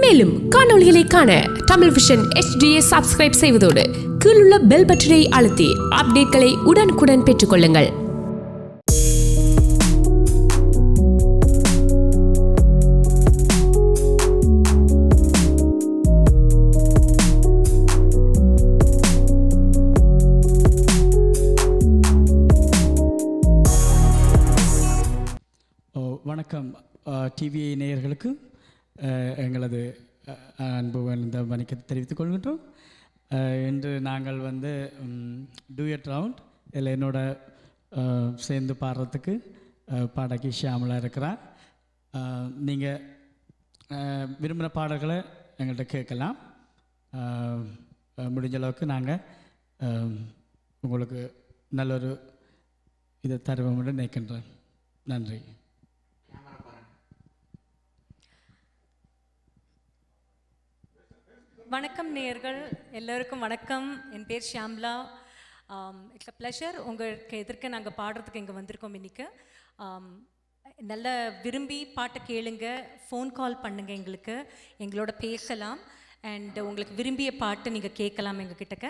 மேலும் காணொளிகளை காண Tamil vision HDயை subscribe செய்வதோடு கீழுள்ள பெல் பட்டனை அழுத்தி அப்டேட்களை உடனுக்குடன் பெற்றுக்கொள்ளுங்கள். வணக்கம் டிவி நேயர்களுக்கு எங்களது அன்பு இந்த மணிக்கு தெரிவித்துக் கொள்கின்றோம். இன்று நாங்கள் டூயட் ரவுண்ட் இதில் என்னோட சேர்ந்து பாடுறதுக்கு பாடகி ஷியாமலா இருக்கிறார். நீங்கள் விரும்பின பாடல்களை எங்கள்கிட்ட கேட்கலாம். முடிஞ்ச அளவுக்கு நாங்கள் உங்களுக்கு நல்லொரு இதை தருவோம் என்று நினைக்கின்றேன். நன்றி. வணக்கம் நேயர்கள் எல்லோருக்கும் வணக்கம். என் பேர் ஷியாம்லா. இட்ஸ் அ ப்ளஷர் உங்களுக்கு எதிர்க்க நாங்கள் பாடுறதுக்கு இங்கே வந்திருக்கோம். இன்றைக்கி நல்ல விரும்பி பாட்டை கேளுங்க, ஃபோன் கால் பண்ணுங்கள், எங்களோட பேசலாம். அண்ட் உங்களுக்கு விரும்பிய பாட்டு நீங்கள் கேட்கலாம் எங்ககிட்டக்க.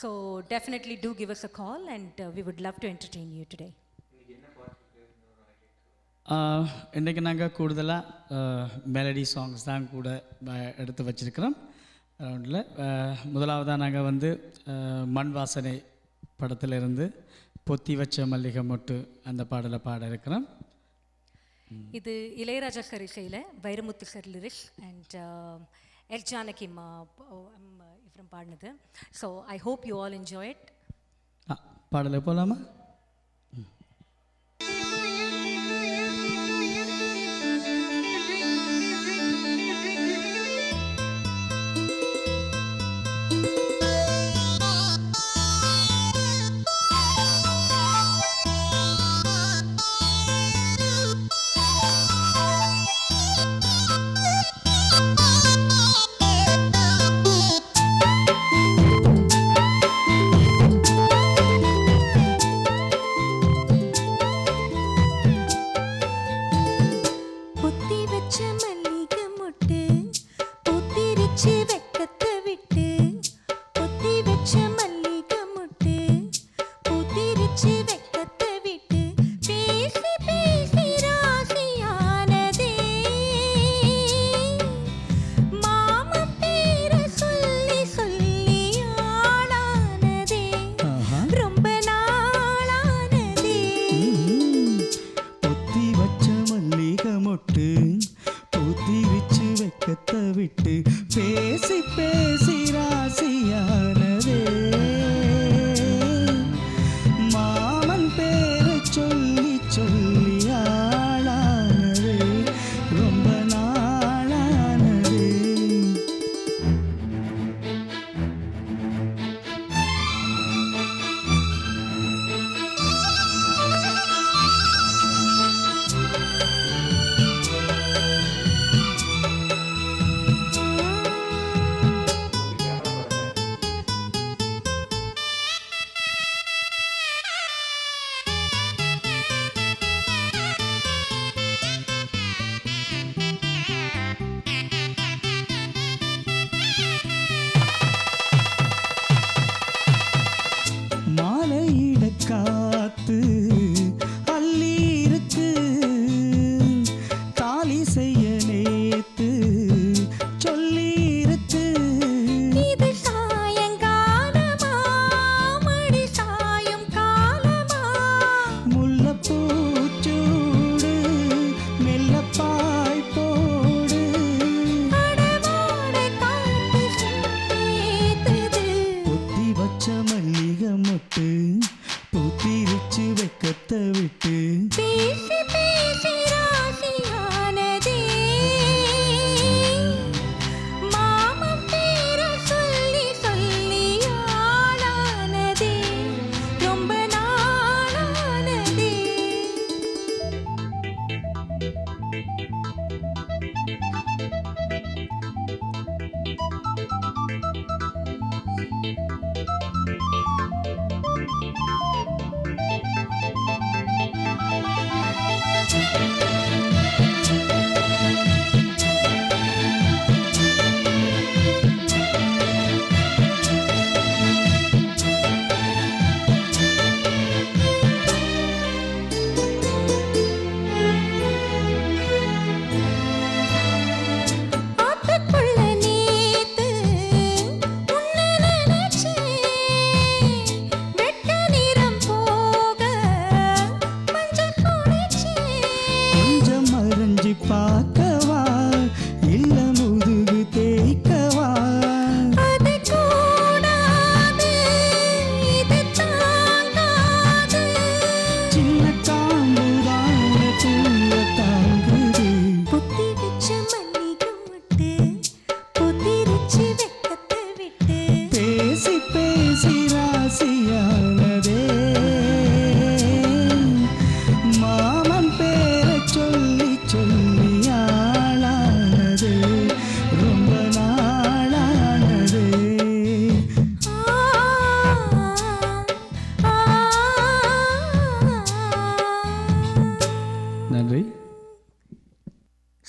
So definitely to give us a call and we would love to entertain you today. இன்றைக்கி நாங்கள் கூடுதலாக மெலடி சாங்ஸ் தான் கூட எடுத்து வச்சுருக்கிறோம் ரவுண்டில். முதலாவதாக நாங்கள் மண் வாசனை படத்திலிருந்து பொத்தி வச்ச மல்லிகை மொட்டு அந்த பாடலை பாட இருக்கிறோம். இது இளையராஜா சார் இசையில், Vairamuthu sir lyrics and L Janaki இவரும் பாடினது. So I hope you all enjoy it. பாடலை போகலாமா?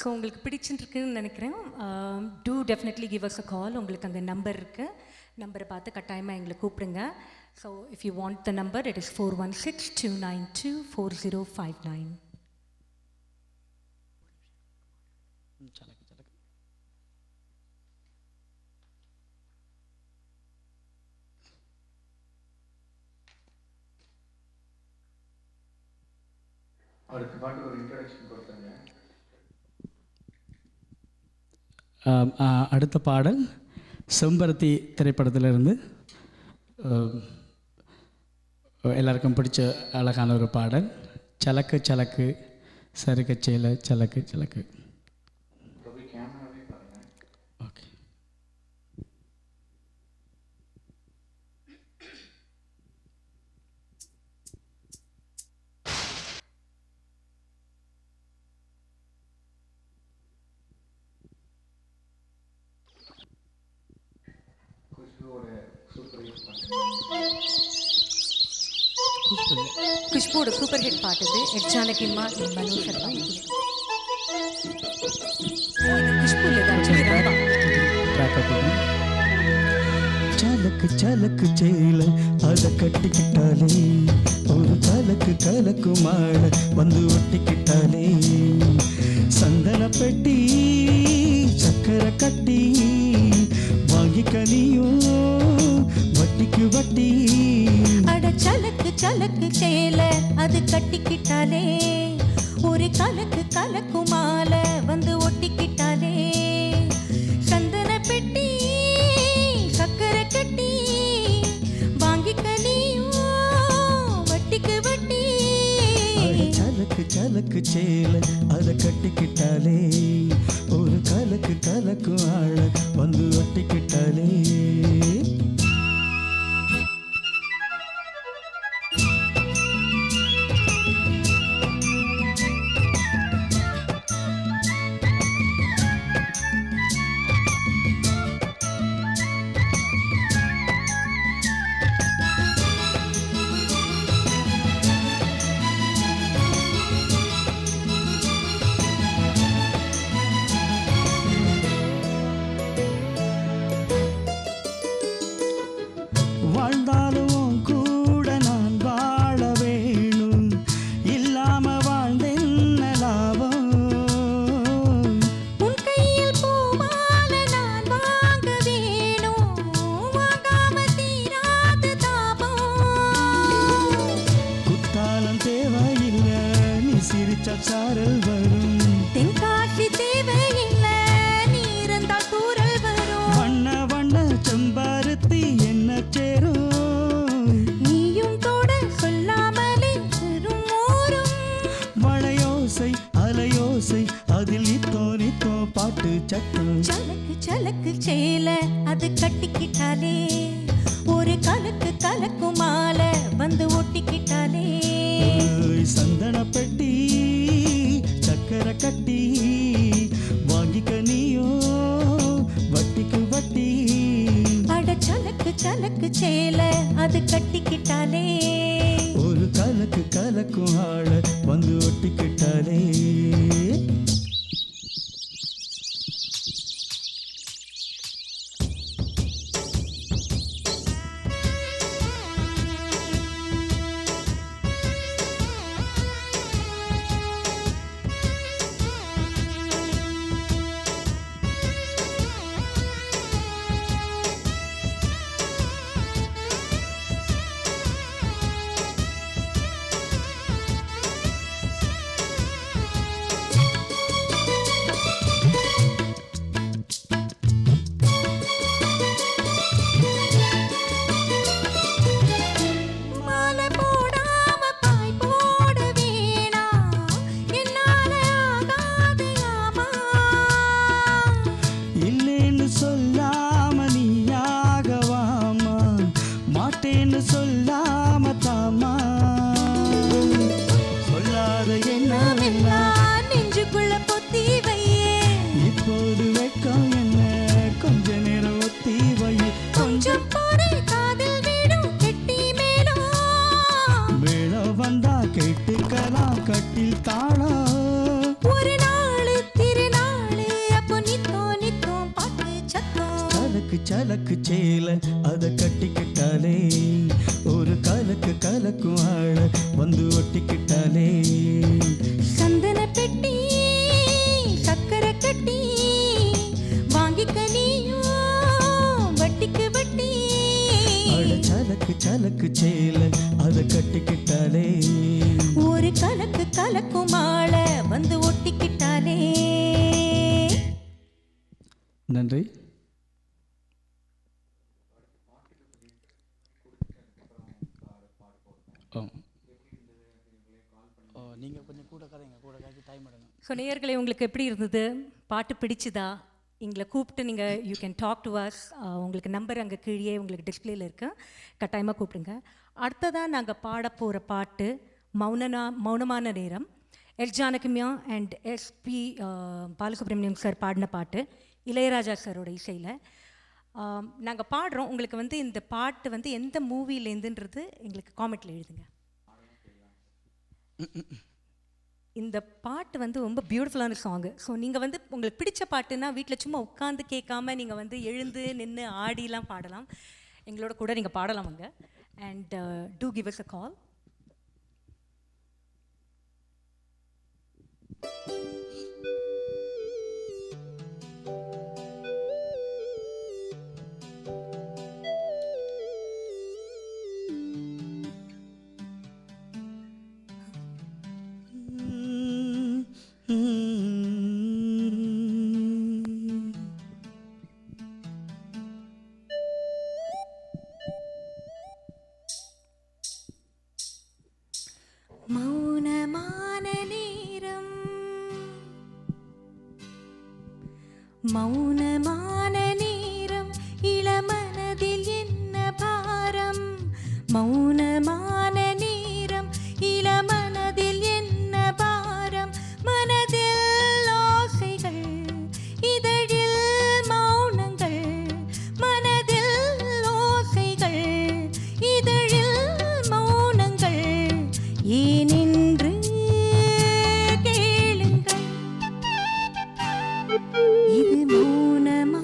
ஸோ உங்களுக்கு பிடிச்சிருக்குன்னு நினைக்கிறேன். To definitely give us a call. உங்களுக்கு அங்கே நம்பர் இருக்குது, நம்பரை பார்த்து கட்டாயமாக எங்களை கூப்பிடுங்க. So if you want the number, it is 416-292-4059. அடுத்த பாட்டு ஒரு இன்ட்ரடக்ஷன் கொடுத்தாங்க. அடுத்த பாடல் செம்பருத்தி திரைப்படத்திலிருந்து எல்லாருக்கும் பிடிச்ச அழகான ஒரு பாடல். சலக்கு சலக்கு சருகச்சேல சலக்கு சலக்கு. ஓகே. குஷ்போட சூப்பர் ஹிட் பாட்டு இது. எட் ஜானகிம்மா என் மனோ சர்மா. இது குஷ்பு இல்லை, ஆக்சுவலி ரம்பா. சலக்கு சலக்கு சேல அத கட்டிக்கிட்டாலே, ஒரு கலக்கு கலக்கு மாட வந்து ஒட்டிக்கிட்டாலே, சந்தன பெட்டி சக்கரை கட்டி வாங்கிக்க நீயும் வட்டிக்கு வட்டி. அட சலக்கு சலக்கு சேல அது கட்டிக்கிட்டாலே, ஒரு கலக்கு கலக்கு மாலை வந்து ஒட்டிக்கிட்டாலே, சந்தன பெட்டி சக்கரை கட்டி வாங்கிக்க நீயும் வட்டிக்கு வட்டி. சலக்கு சலக்கு சேல அத கட்டிக்கிட்டாலே, ஒரு கலக்கு கலக்கு ஆள வந்து ஒட்டிக்கிட்டாலே. வாழ்ந்தாலும் கூட நான் வாழ வேணும், இல்லாம வாழ்ந்தென்ன லாபம். உன் கையில் பூமால நான் வாங்க வேணும், வாங்காம தீராத தாபம். குத்தாலம் தேவையில்லை, நீ சிரிச்சா சாரல் வரும். தென்காசி தேவையில்லை, நீ இருந்தால் தூரல் வரும். வண்ண வண்ண செம்பருத்தி என்ன சேரும், நீயும் தொட சொல்லாமலே வெறும் ஊரும். மழையோசை அலையோசை அதில் நித்தோ நித்தோ பாட்டு சத்தம். சலக்கு சலக்கு சேல அது கட்டிக்கிட்டாலே, ஒரு கலக்கு கலக்கு மாலை வந்து ஒட்டிக்கிட்டாலே, சந்தன பெட்டி சக்கரை கட்டி வாங்கிக்க நீயோ வட்டிக்கு வட்டி. அட சலக்கு சலக்கு சேல அது கட்டிக்கிட்டாலே, ஒரு கலக்கு கலக்கும் ஆள வந்து ஒட்டிக்கிட்டாலே. மாலை போடாம பாய் போட வேணாம், என்னால ஆகாது ஆமா. இல்லேன்னு சொல்லாம நீயாகவாமா, மாட்டேன்னு சொல்லாம தாமா. சொல்லாத என்னவெல்லாம் எல்லாம் நெஞ்சுக்குள்ள பொத்தி வையே, இப்போது வெக்கம் என்ன கொஞ்ச நேரம் ஒத்தி வை. கொஞ்சம் போரே காதில் வீடும் கெட்டி மேலும். மேளம் வந்தா கேட்டுக்கலாம் கட்டில் தாளம். ஒரு நாள் திருநாள் சலக்கு சேல அத கட்டிக்கிட்டாலே ஒரு கலக்கு கலக்கும் ஆள வந்து ஒட்டிக்கிட்டாலே சந்தன பெட்டி சக்கரை கட்டி வாங்கிக்க நீயும் வட்டிக்கு வட்டி அட சலக்கு சலக்கு சேல அத கட்டிக்கிட்டாலே ஒரு கலக்கு கலக்கும் ஆள வந்து ஒட்டிக்கிட்டாலே. நன்றி. நீங்கள் கொஞ்சம் கூட கதைங்க, கூட கதைக்கு டைம் எடுங்க. ஸோ நேயர்களே, உங்களுக்கு எப்படி இருந்தது? பாட்டு பிடிச்சுதா? எங்களை கூப்பிட்டு நீங்கள் you can talk to us. உங்களுக்கு நம்பர் அங்கே கீழே உங்களுக்கு டிஸ்பிளேல இருக்கு, கட்டாயமாக கூப்பிடுங்க. அடுத்ததாக நாங்கள் பாட போகிற பாட்டு மௌனமான நேரம். எஸ் ஜானகிமியா அண்ட் எஸ்பி பாலசுப்ரமணியம் சார் பாடின பாட்டு, இளையராஜா சாரோட இசையில் நாங்கள் பாடுறோம். உங்களுக்கு வந்து இந்த பாட்டு வந்து எந்த மூவிலேருந்துன்றது எங்களுக்கு காமெண்ட்டில் எழுதுங்க. இந்த பாட்டு வந்து ரொம்ப பியூட்டிஃபுல்லான சாங்கு. ஸோ நீங்கள் வந்து உங்களுக்கு பிடிச்ச பாட்டுன்னா வீட்டில் சும்மா உட்காந்து கேட்காம நீங்கள் வந்து எழுந்து நின்று ஆடிலாம் பாடலாம். எங்களோட கூட நீங்கள் பாடலாம் அங்கே. And to give us a call. மௌனமான நேரம் மௌனமான நேரம் இளமனதில் என்ன பாரம் மௌனமான நேரம் இளமனதில் என்ன பாரம் மனதில் ஓசைகள் இதழில் மௌனங்கள் மனதில் ஓசைகள் இதழில் மௌனங்கள் ஏனென்று கேளுங்கள் இது மௌனமா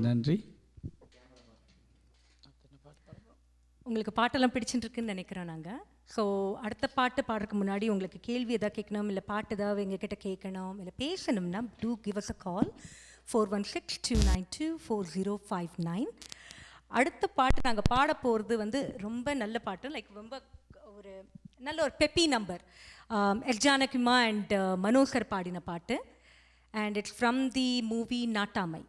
நன்றி. உங்களுக்கு பாட்டெல்லாம் பிடிச்சிட்டுருக்குன்னு நினைக்கிறோம் நாங்கள். ஸோ அடுத்த பாட்டு பாடுறதுக்கு முன்னாடி உங்களுக்கு கேள்வி எதாவது கேட்கணும், இல்லை பாட்டு ஏதாவது எங்ககிட்ட கேட்கணும், இல்லை பேசணும்னா டூ கிவ் அஸ் அ கால் 416-292-4059. அடுத்த பாட்டு நாங்கள் பாட போகிறது வந்து ரொம்ப நல்ல பாட்டு, லைக் ரொம்ப ஒரு நல்ல ஒரு பெப்பி நம்பர். எஸ் ஜானகிமா அண்ட் மனோகர் பாடின பாட்டு. And it's from the movie Nattamai.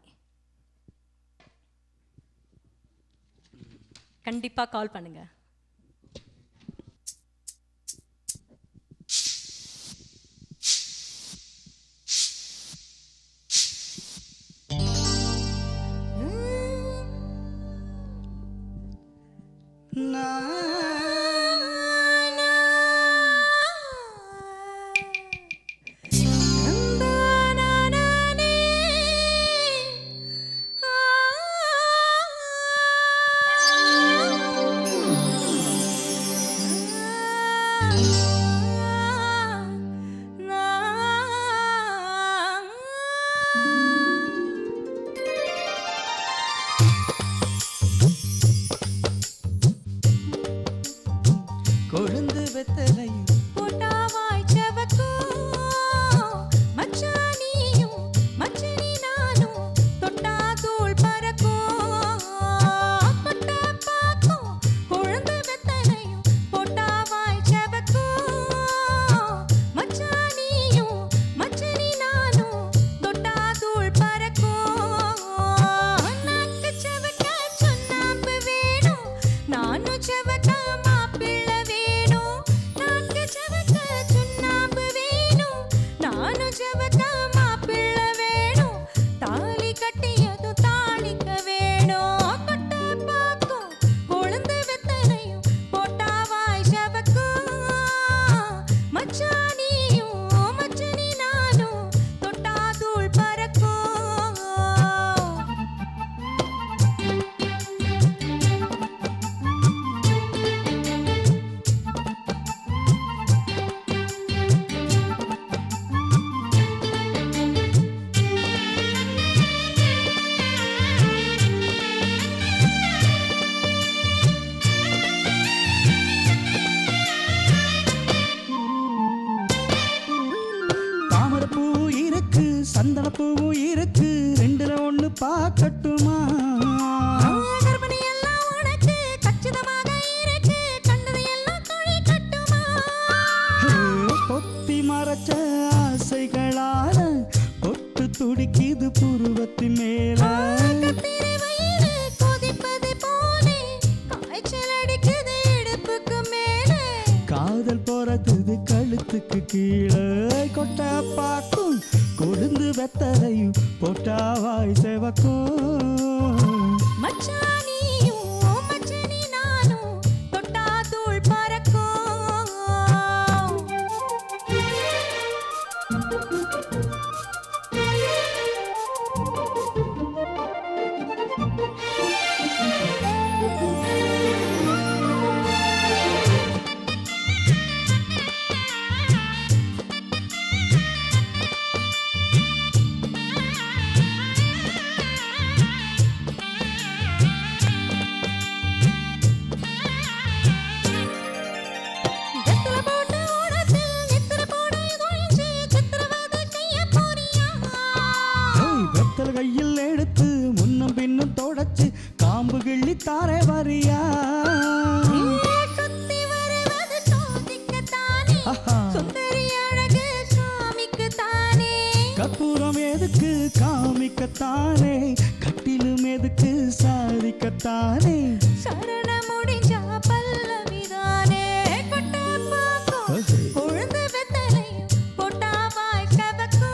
கண்டிப்பாக கால் பண்ணுங்கள். கொழுந்து வெத்தலையும் போட்டாவாய் செவக்கும் மச்சானியும் மச்சனி நானும் தொட்டா தூள் பறக்கும் பட்ட பாக்கும் கொழுந்து வெத்தலையும் போட்டாவாய் செவக்கும் மச்சானியும் மச்சனி நானும் தொட்டா தூள் பறக்கும் நாக்கு செவக்க சுண்ணாம்பு வேணும் நானும் செவக்க சந்தனப்பூவும் இருக்கு, ரெண்டுல ஒண்ணு பார்க்கட்டுமா? கற்பனை எல்லாம் உனக்கு கச்சிதமாக இருக்கு, கண்டது எல்லாம் கோழி கட்டுமா? பொத்தி மறைச்ச ஆசைகளால பொட்டு துடிக்குது புருவத்தின் மேல. கத்திரி வயிறு கொதிப்பது போலே காய்ச்சல் அடிக்குது இடுப்புக்கு மேலே. காதல் போறது கழுத்துக்கு கீழே. கொட்ட பாக்கும் கொழுந்து வெத்தலையும் போட்டாவாய் செவக்கும் மச்சானியும் மச்சனி நானும் தொட்டா தூள் பறக்கும். கையில் எடுத்து முன்னும் பின்னும் தொடச்சு காம்பு கிள்ளி தாரே வரியா? சுத்தி வருவது சோதிக்கத்தானே, சுந்தரி அழகு சாமிக்குத்தானே. கற்பூரம் எதுக்கு காமிக்கத்தானே, கட்டிலும் எதுக்கு சாதிக்கத்தானே. சரண முடிஞ்சா பல்லவிதானே. கொட்ட பாக்கும் கொழுந்து வெத்தலையும் போட்டாவாய் செவக்கும்.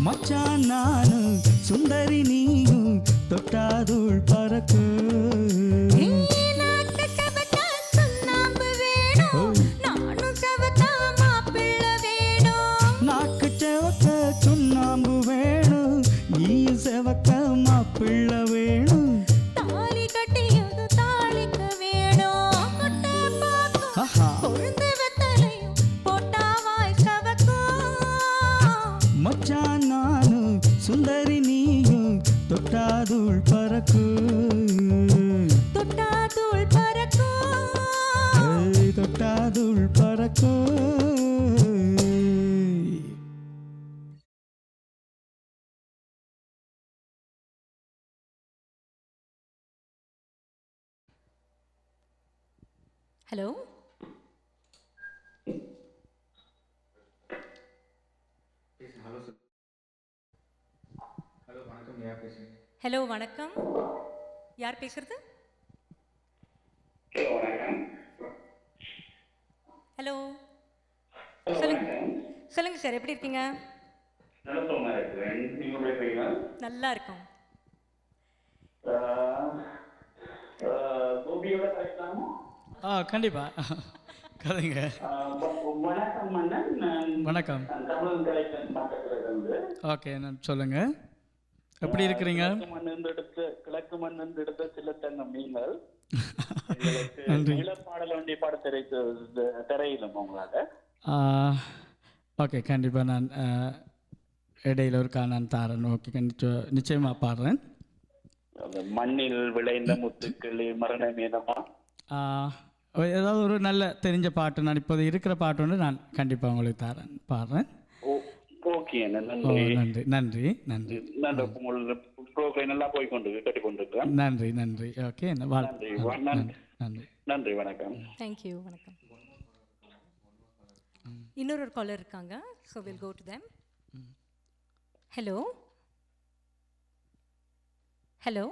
மச்சான் நானும் சுந்தரி நீயும் தொட்டாதுள் பறக்கு. நாக்கு செவக்க சுண்ணாம்பு வேணும், நானும் செவக்க மாப்பிள்ளை வேணும். நாக்கு செவக்க சுண்ணாம்பு வேணும், நீயும் செவக்க மாப்பிள்ளை வேணும். தாலி கட்டியது தாலிக்கு வேணும். கொட்ட பாக்கும் கொழுந்து வெத்தலையும் போட்டாவாய் செவக்கும். மச்சான் நானும் சுந்தரி நீயும் தொட்டாதுள் தொட்டாதுள் பறக்கும் தொட்டாதுள் பறக்கும் தொட்டாதுள் பறக்கும். Hello hello sir. ஹலோ வணக்கம், யார் பேசுறீங்க? ஹலோ வணக்கம், யார் பேசுறது? ஹலோ சொல்லுங்க சொல்லுங்க சார், எப்படி இருக்கீங்க? நல்லா இருக்கும். கண்டிப்பாக கதைங்க. வணக்கம். ஓகே, நான் சொல்லுங்கள், எப்படி இருக்கிறீங்க? கிழக்கு மண் எடுத்த சில தங்கம் நீங்கள் நன்றி. பாடல வேண்டிய பாட திரையிலும் உங்களால. ஓகே, கண்டிப்பாக நான் இடையில ஒருக்கா நான் தாரேன். ஓகே, நிச்சயமாக பாடுறேன். மண்ணில் விளைந்த முத்துக்களே மரணம் ஏனமா, ஏதாவது ஒரு நல்ல தெரிஞ்ச பாட்டு, நான் இப்போது இருக்கிற பாட்டு ஒன்று நான் கண்டிப்பாக உங்களுக்கு தரேன், பாடுறேன். ஓகே, நன்றி நன்றி நன்றி. ப்ரோக்ராம் நல்லா போய் கட்டிக்கொண்டிருக்கிறேன். நன்றி நன்றி. ஓகே, நன்றி நன்றி நன்றி, வணக்கம். தேங்க்யூ, வணக்கம். இன்னொரு காலர் இருக்காங்க, so will go to them. Hello hello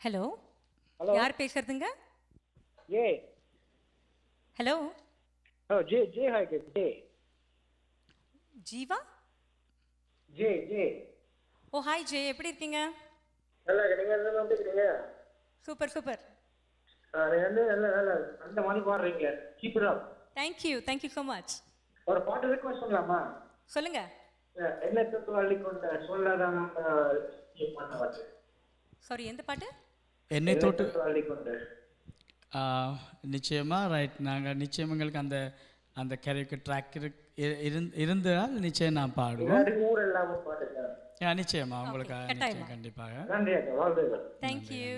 hello, யார் பேசுறதுங்க? J. Hello. Oh J J hi J. Jeeva? J J. Oh hi J, எப்படி இருக்கீங்க? நல்லா இருக்கீங்க, நல்லா இருக்கீங்க. Super super. நல்லா அந்த மாதிரி பாடுறீங்க. Keep it up. Thank you so much. ஒரு பாட்டு ரிக்வெஸ்ட் பண்ணலாமா? சொல்லுங்க. என்ன தத்துவாளி கொண்ட சொல்லதான் பண்ண. சாரி, எந்த பாட்டு? என்னை தொட்டு நிச்சயமாக. ரைட், நாங்கள் நிச்சயம் எங்களுக்கு அந்த அந்த கேரக்டர் ட்ராக் இருந்தால் நிச்சயம் நான் பாடுவோம். நிச்சயமா உங்களுக்கு நிச்சயம், கண்டிப்பாக. தேங்க்யூ.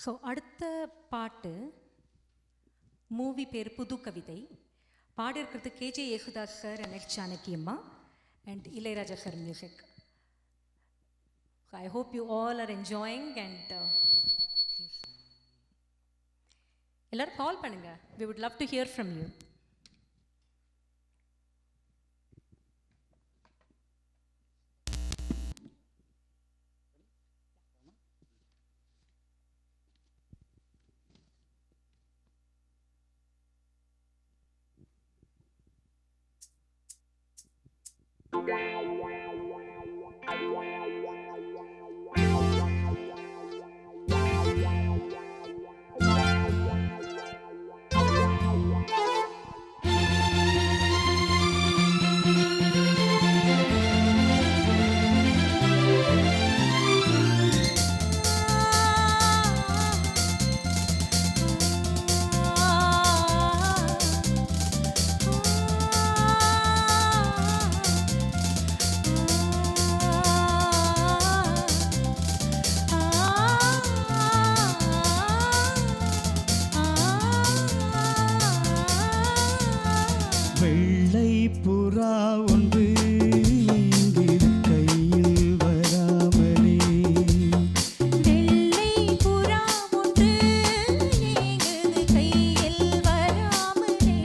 ஸோ அடுத்த பாட்டு மூவி பேர் புது கவிதை. பாடியிருக்கிறது KJ Yesudas sir and S Janaki அம்மா and Ilaiyaraaja sir music. I hope you all are enjoying and எல்லோரும் கால் பண்ணுங்க. We would love to hear from you. வெள்ளை புறா ஒன்று இங்கு கையில் வராமலே. வெள்ளை புறா ஒன்று ஏங்குது கையில் வராமலே.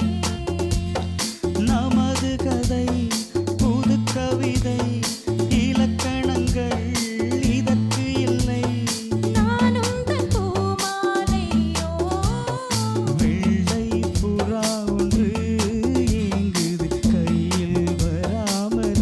நமது கதை புது கவிதை, இலக்கணங்கள் இதற்கு இல்லை. நான் உந்தன் பூமாலையோ. வெள்ளை புறா ஒன்று இங்குது கையில் வராமலே.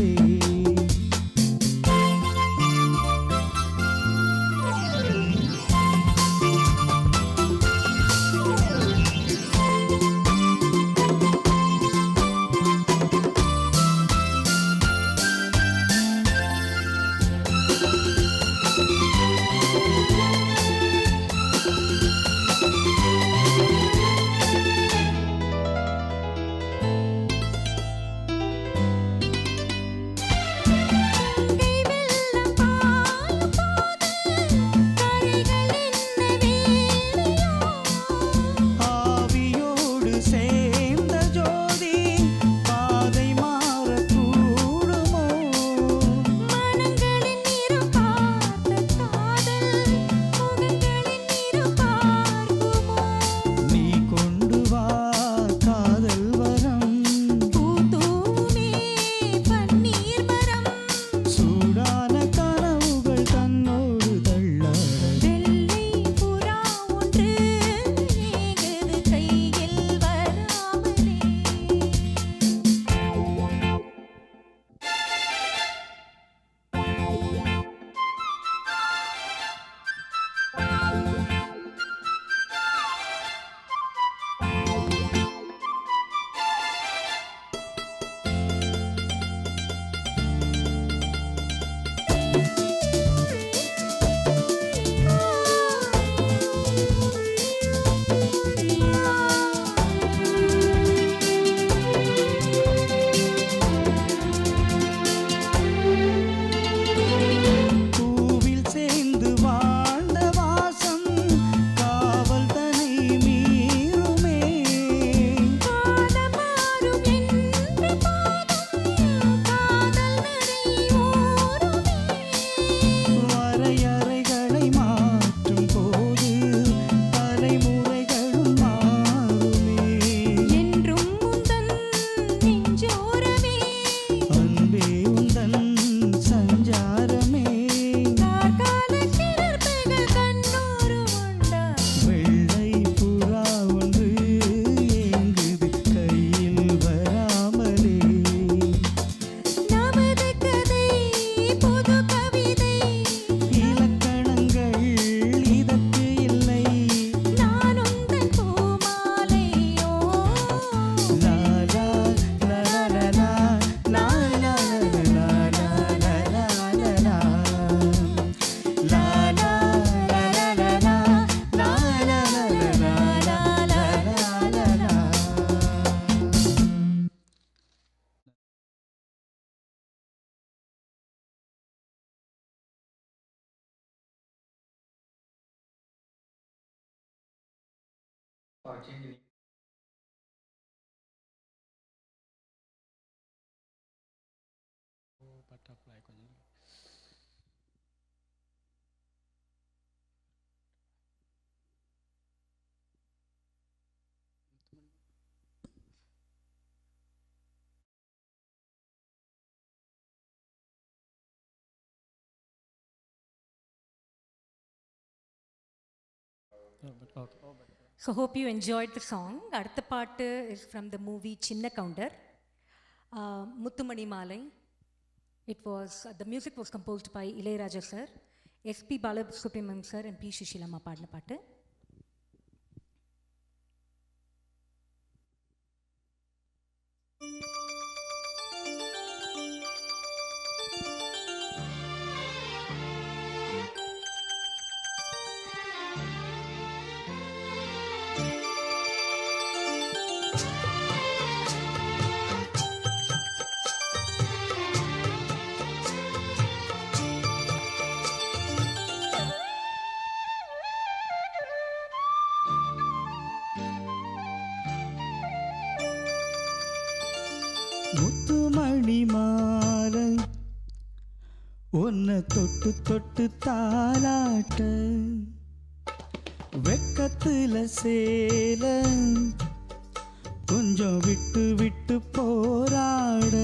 சேஞ்ச் பட்டர்ஃப்ளை கொஞ்சம் okay. So hope you enjoyed the song. அடுத்த பாட்டு is from the movie சின்ன கவுண்டர், முத்துமணி மாலை. It was the music was composed by Ilaiyaraaja sir, S.P. Balasubrahmanyam sir and P. Sushilama பாடின பாட்டு. முத்துமணி மாலை உன்னை தொட்டு தொட்டு தாலாட்ட, வெக்கத்துல சேல கொஞ்சம் விட்டு விட்டு போராட,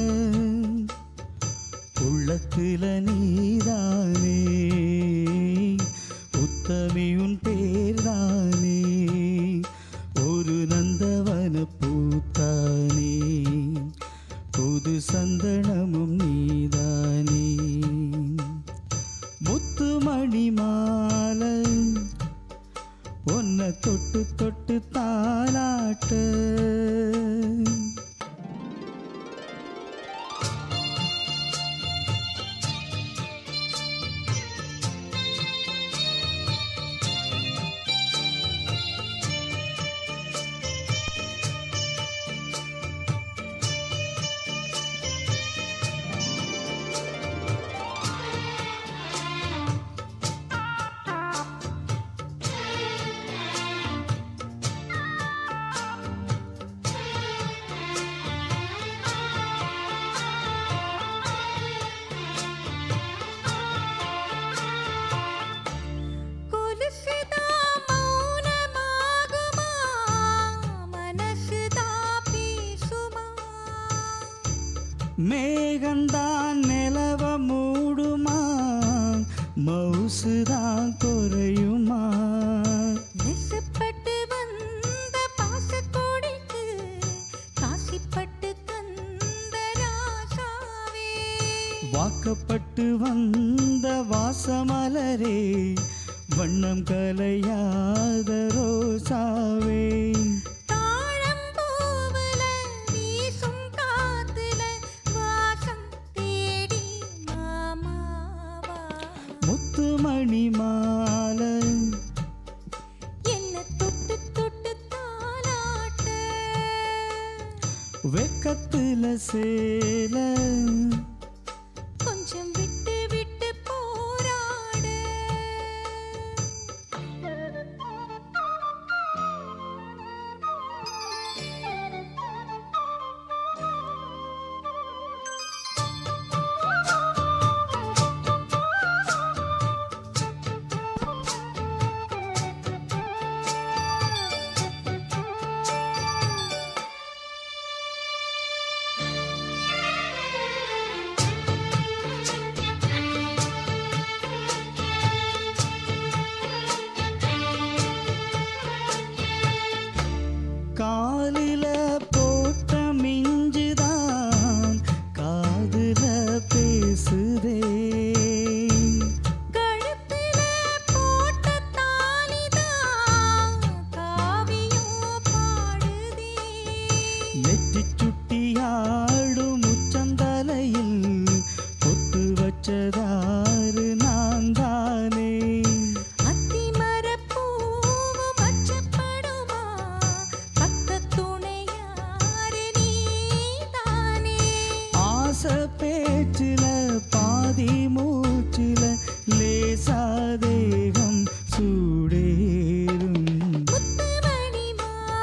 உள்ளத்துல நீதானே உத்தமியுன் பேர்தானே, ஒரு நந்தவன பூத்தானே புது சந்தனமும் நீதானே. முத்துமணி மாலை உன்னை தொட்டு தொட்டு தாலாட்ட. மேகந்தான் நிலவ மூடுமா, மவுசுதான் குறையுமா, நெசப்பட்டு வந்த பாசக்கோடிக்கு காசிப்பட்டு தந்த ராசாவே, வாக்கப்பட்டு வந்த வாசமலரே வண்ணம் கலையாத ரோசாவே, தாழம்பூவுல வீசும் காத்துல வாசம் தேடி மாமாவா, முத்துமணி மாலை என்ன தொட்டு தொட்டு தாலாட்ட, வெக்கத்துல சேல கொஞ்சம் விட்டு விட்டு போராட. காலில போட்ட மிஞ்சுதான் காதுல பேசுதே, கழுத்துல போட்ட தாலிதான் காவியம் பாடுதே, நெற்றி சுட்டியாடும் உச்சந்தலையில் பொட்டு வச்சதாரு நான் தானே, அத்திமரப்பூவும் அச்சப்படுமா, பக்க துணையாரு நீதானே, ஆசை பேச்சில பாதி மூச்சில லேசா தேகம் சூடேறும், முத்துமணி மாலை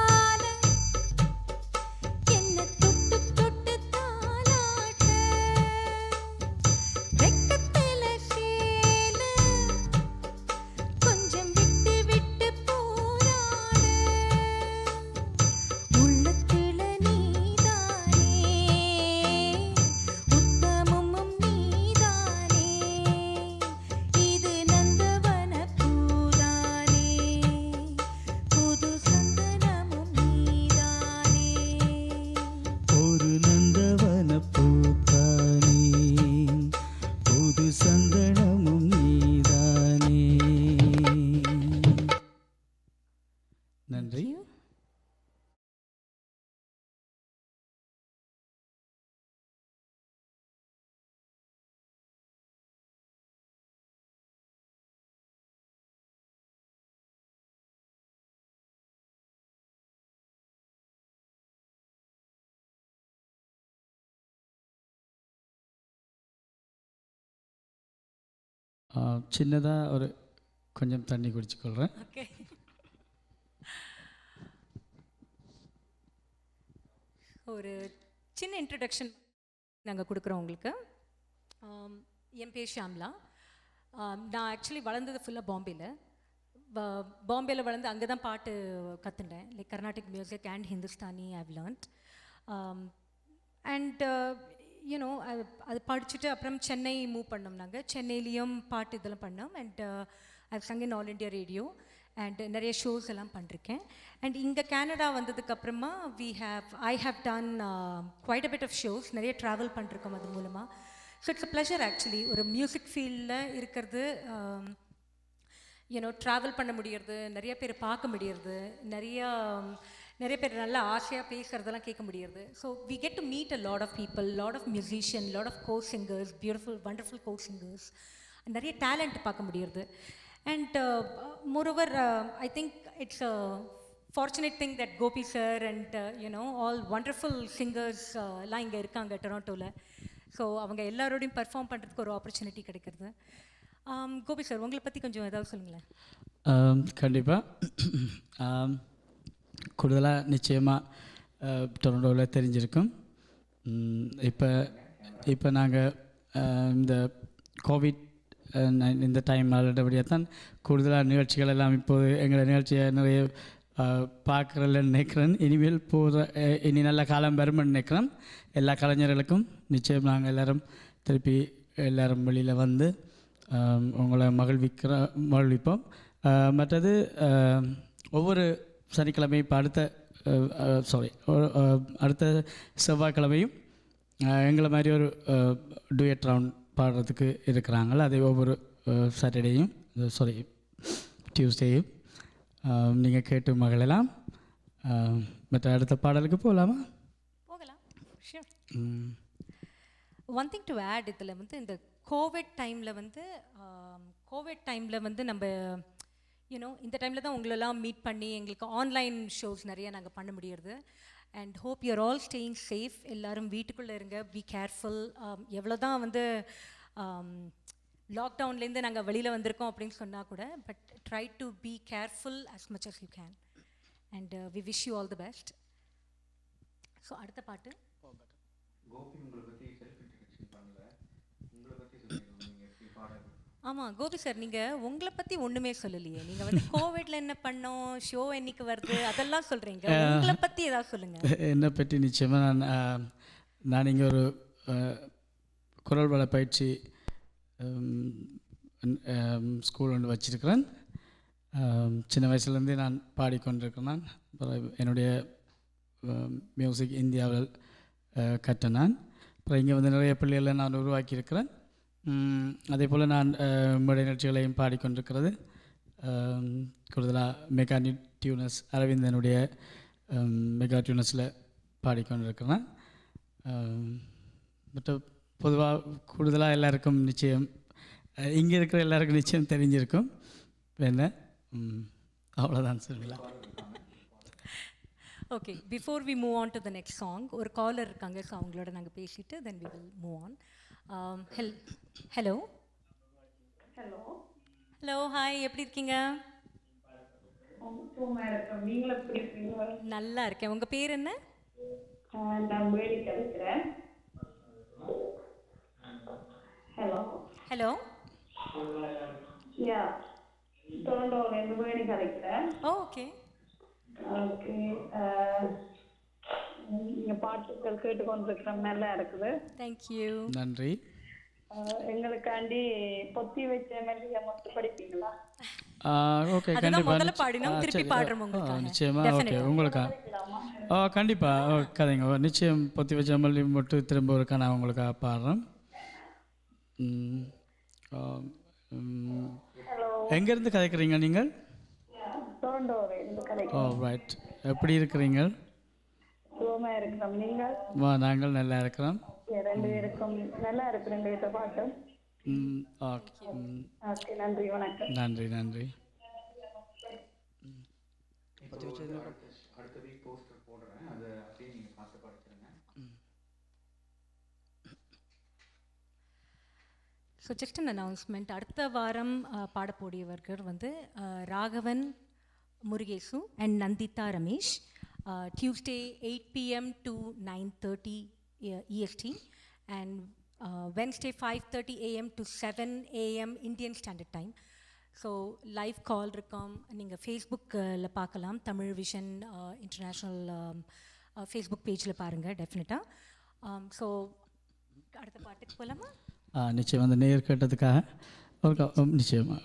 சின்னதாக ஒரு கொஞ்சம் தண்ணி குடிச்சுக்கொள்கிறேன். ஓகே. ஒரு சின்ன இன்ட்ரடக்ஷன் நாங்கள் கொடுக்குறோம் உங்களுக்கு. என் பேர் ஷியாம்லா. நான் ஆக்சுவலி வளர்ந்தது ஃபுல்லாக பாம்பேயில் வளர்ந்து அங்கே தான் பாட்டு கற்றுண்டேன். Like Carnatic music and Hindustani I've learned. And you know அது படிச்சுட்டு அப்புறம் சென்னை மூவ் பண்ணோம். நாங்கள் சென்னையிலையும் பாட்டு இதெல்லாம் பண்ணோம். And I sung in All India Radio and நிறைய ஷோஸ் எல்லாம் பண்ணிருக்கேன். அண்ட் இங்கே கனடா வந்ததுக்கப்புறமா I have done quite a bit of shows. நிறைய ட்ராவல் பண்ணிருக்கோம் அது மூலமாக. So it's a pleasure actually. ஒரு மியூசிக் ஃபீல்டில் இருக்கிறது, யூனோ ட்ராவல் பண்ண முடியறது, நிறைய பேர் பார்க்க முடியறது, நிறைய பேர் நல்லா ஆசையாக பேசுகிறதெல்லாம் கேட்க முடியறது. So we get to meet a lot of people, lot of musician, lot of co singers, beautiful wonderful co singers, நிறைய டேலண்ட் பார்க்க முடியறது. And moreover, I think it's a fortunate thing that Gopi sir and all wonderful singers எல்லாம் இங்கே இருக்காங்க டொராண்டோவில். So அவங்க எல்லாரோடையும் perform பண்ணுறதுக்கு ஒரு ஆப்பர்ச்சுனிட்டி கிடைக்கிறது. கோபி சார், உங்களை பற்றி கொஞ்சம் ஏதாவது சொல்லுங்களேன். கண்டிப்பாக. கூடுதலாக நிச்சயமாக டொரண்டோவில் தெரிஞ்சிருக்கும். இப்போ நாங்கள் இந்த கோவிட் இந்த டைம் நல்லபடியாக தான் கூடுதலாக நிகழ்ச்சிகள் எல்லாம் இப்போது எங்களை நிகழ்ச்சியை நிறைய பார்க்குறல நினைக்கிறேன். இனிமேல் இனி நல்ல காலம் வரும்னு நினைக்கிறேன். எல்லா கலைஞர்களுக்கும் நிச்சயம் நாங்கள் எல்லோரும் திருப்பி எல்லோரும் வெளியில் வந்து உங்களை மகிழ்விப்போம். மற்றது ஒவ்வொரு சனிக்கிழமையும் இப்போ அடுத்த செவ்வாய்க்கிழமையும் எங்களை மாதிரி ஒரு டூயட் ரவுண்ட் பாடுறதுக்கு இருக்கிறாங்கள. அதே ஒவ்வொரு சாட்டர்டேயும் டியூஸ்டேயும் நீங்கள் கேட்டு மகிழலாம். மற்ற அடுத்த பாடலுக்கு போகலாம். Sure. One thing to add, இதில் வந்து இந்த கோவிட் டைமில் வந்து நம்ம இந்த டைமில் தான் உங்களெல்லாம் மீட் பண்ணி எங்களுக்கு ஆன்லைன் ஷோஸ் நிறைய நாங்கள் பண்ண முடியுறது. And hope you are all staying safe. எல்லோரும் வீட்டுக்குள்ளே இருங்க, பி கேர்ஃபுல். எவ்வளோ தான் வந்து லாக்டவுன்லேருந்து நாங்கள் வெளியில் வந்திருக்கோம் அப்படின்னு சொன்னால் கூட, but try to be careful as much as you can. And we wish you all the best. So அடுத்த பாட்டு. கோபி உங்களை பற்றி செல்ஃப் இன்ட்ரடக்ஷன் பண்ணல, உங்களை பற்றி சொல்லிடுவோம். நீங்கள் எப்படி பாடுறது? ஆமாம் கோபி சார், நீங்கள் உங்களை பற்றி ஒன்றுமே சொல்லலையே. நீங்கள் வந்து கோவிட்ல என்ன பண்ணோம், ஷோ என்னைக்கு வருது, அதெல்லாம் சொல்கிறீங்க. உங்களை பற்றி ஏதாவது சொல்லுங்கள். என்னை பற்றி நிச்சயமாக நான் இங்கே ஒரு குரல் வள பயிற்சி ஸ்கூல் ஒன்று வச்சுருக்கிறேன். சின்ன வயசுலேருந்தே நான் பாடிக்கொண்டிருக்கிறேன். என்னுடைய மியூசிக் இந்தியாவில் கற்றேன். நான் அப்புறம் இங்கே வந்து நிறைய பிள்ளைகளை நான் உருவாக்கியிருக்கிறேன். அதே போல் நான் மேடை நிகழ்ச்சிகளையும் பாடிக்கொண்டிருக்கிறது. கூடுதலாக மெகா டியூனஸ் அரவிந்தனுடைய மெகா டியூனஸில் பாடிக்கொண்டிருக்கிறேன். பட் பொதுவாக கூடுதலாக எல்லாருக்கும் நிச்சயம் இங்கே இருக்கிற எல்லாருக்கும் நிச்சயம் தெரிஞ்சிருக்கும். என்ன அவ்வளோதான் சொல்லலாம். Okay, before we move on to the next song, ஒரு காலர் இருக்காங்க. ஸோ அவங்களோட நாங்கள் பேசிட்டு then we will move on. Hello hello, hi, எப்படி இருக்கீங்க? நல்லா இருக்கேன். உங்கள் பேர் என்ன? Hello hello. யா, டொரண்டோல இருந்து வேணி கதைக்கிறேன். Okay okay. நீங்கள் பாட்டுக்கள் கேட்டுக்கொண்டிருக்கிறோம், நல்லா இருக்குது. தேங்க்யூ. நன்றி. எங்களுக்காண்டி பொத்தி வச்ச மெல்லிய மட்டும் படிப்பீங்களா? ஓகே, அதுதான் முதல்ல பாடினோம், திருப்பி பாடுறோம் உங்களுக்கு. நிச்சயமாக. ஓகே, உங்களுக்கா? கண்டிப்பாக கதைங்க. நிச்சயம் பொத்தி வச்ச மல்லி மட்டும் திரும்ப ஒருக்கா நான் உங்களுக்காக பாடுறேன். எங்கேருந்து கதைக்கிறீங்க நீங்கள்? ஓ ரைட். எப்படி இருக்கிறீங்க? நாங்கள் நல்லா இருக்கிறோம். ரெண்டு பேருக்கும் நல்லா இருக்கு, ரெண்டு பேர்த்த பாட்டும். ஓகே, நன்றி, வணக்கம். நன்றி நன்றி. அடுத்த வீக் போஸ்டர் போடுறேன், அதை அப்படியே நீங்கள் பார்த்து படிக்கிறேங்க. ஸோ ஜஸ்ட் அன் அனௌன்ஸ்மெண்ட், அடுத்த வாரம் பாடக்கூடியவர்கள் வந்து Raghavan Murugesu and Nandita Ramesh. Tuesday 8 p.m. to 9:30 EST and Wednesday 5:30 a.m. to 7 a.m. Indian Standard Time. So live கால் இருக்கும், நீங்கள் ஃபேஸ்புக்கில் பார்க்கலாம். தமிழ் விஷன் இன்டர்நேஷ்னல் ஃபேஸ்புக் பேஜில் பாருங்கள் டெஃபினட்டாக. ஸோ அடுத்த பாட்டுக்கு போகலாமா? நிச்சயம் அந்த நேர் கேட்டதுக்காக ஒரு நிச்சயமாக.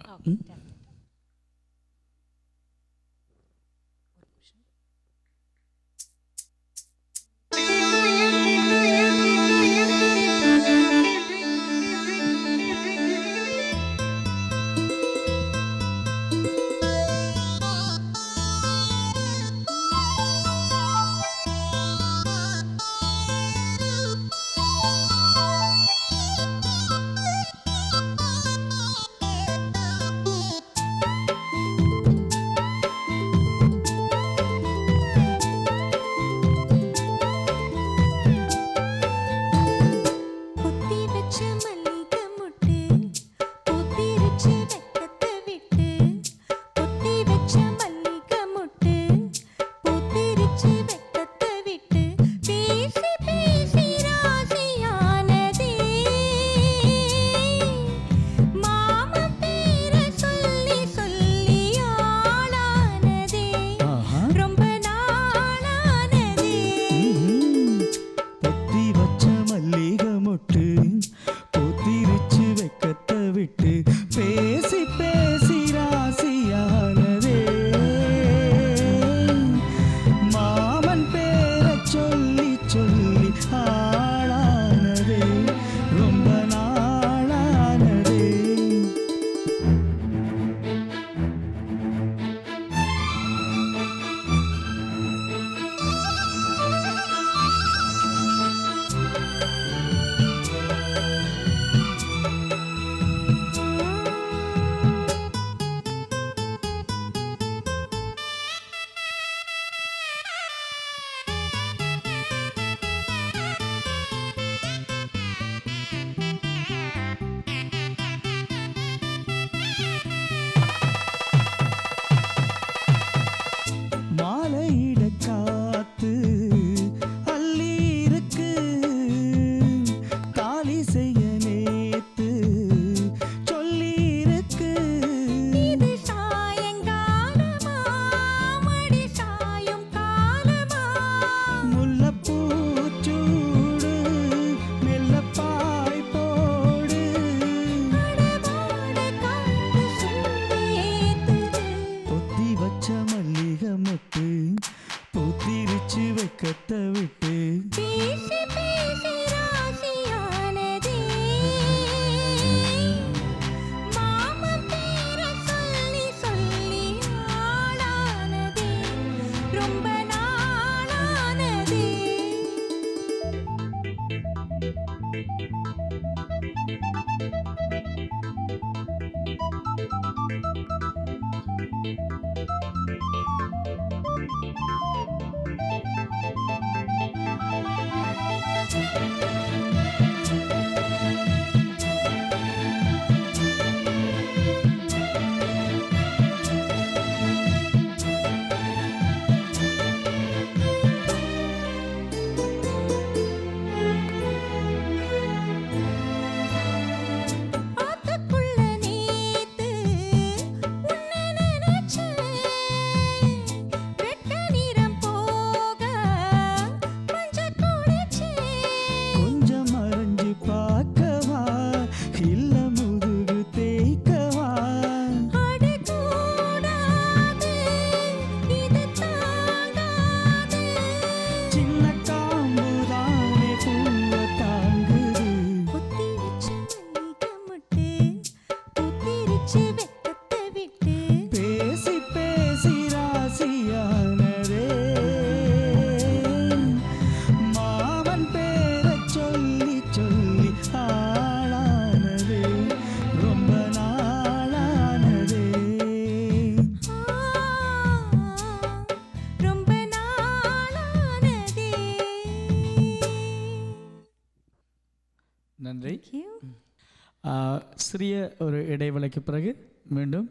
சிறிய ஒரு இடைவேளைக்கு பிறகு மீண்டும்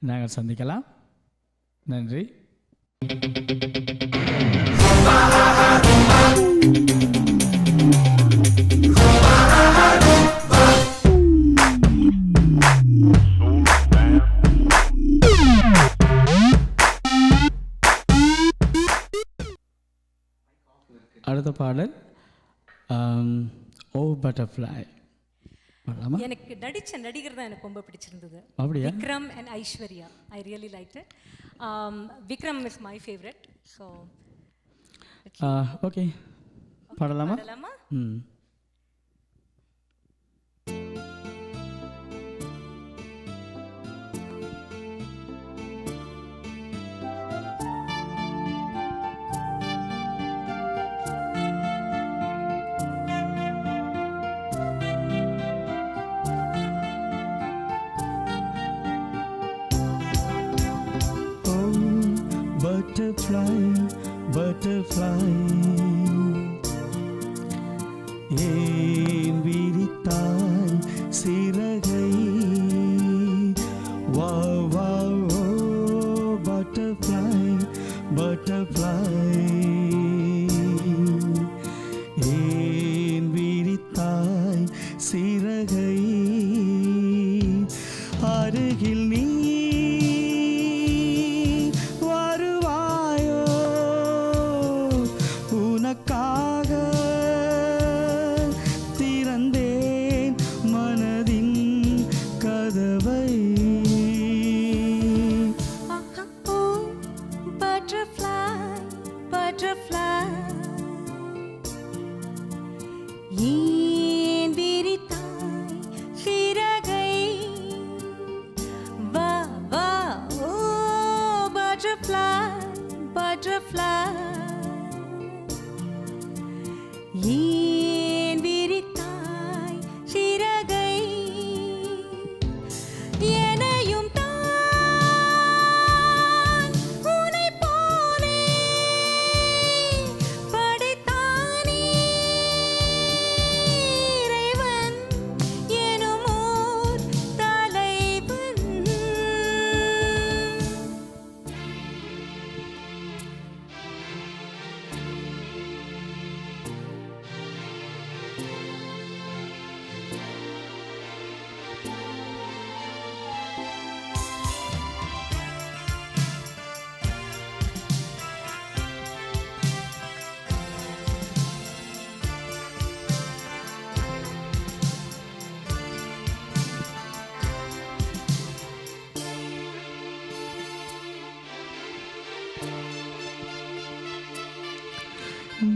நாங்கள் சந்திக்கலாம். நன்றி. அடுத்த பாடல் ஓ பட்டர்ஃப்ளை. எனக்கு நடித்த நடிகர் தான் எனக்கு ரொம்ப பிடிச்சிருந்தது. அப்படியா? Vikram and Aishwarya. I really like it. Vikram is my favourite. So okay, பாடலாமா? Butterfly, butterfly, ஏன் விரித்தாய் சிறகை? வா வா ஓ butterfly, butterfly, ஏன் விரித்தாய் சிறகை? அருகில் நீ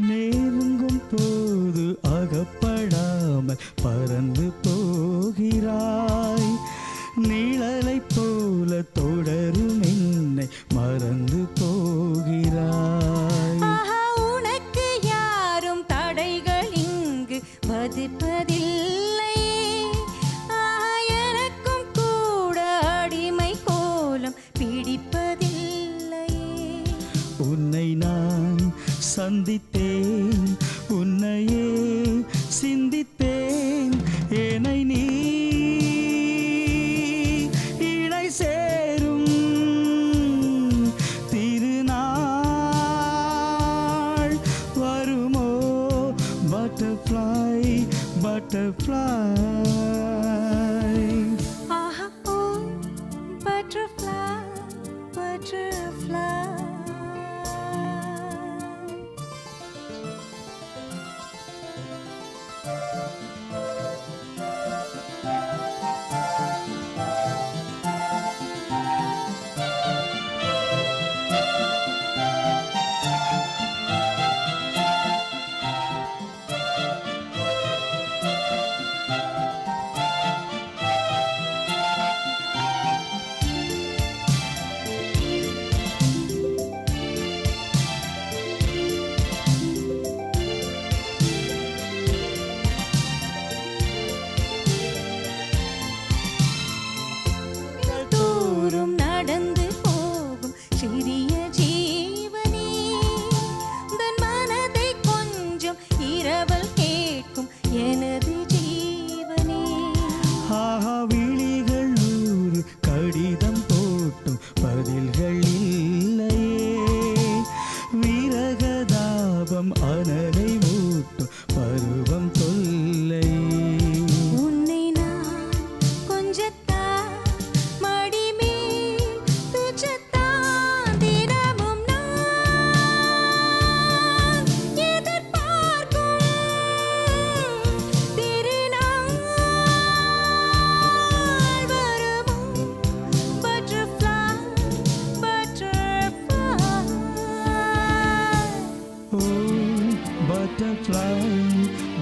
நெருங்கும் போது அகப்படாமல் பறந்து போகிறாய். நிழலை போல தொடரும் என்னை மறந்து போகிறாய். உனக்கு யாரும் தடைகள் இங்கு வதிப்பதில்லை. எனக்கும் கூட அடிமை கோலம் பிடிப்பதில்லை. உன்னை நான் சந்தித்தேன், உன்னையே சிந்தித்தேன். என்னை நீ இணை சேரும் திருநாள் வருமோ? Butterfly, butterfly, butterfly, butterfly.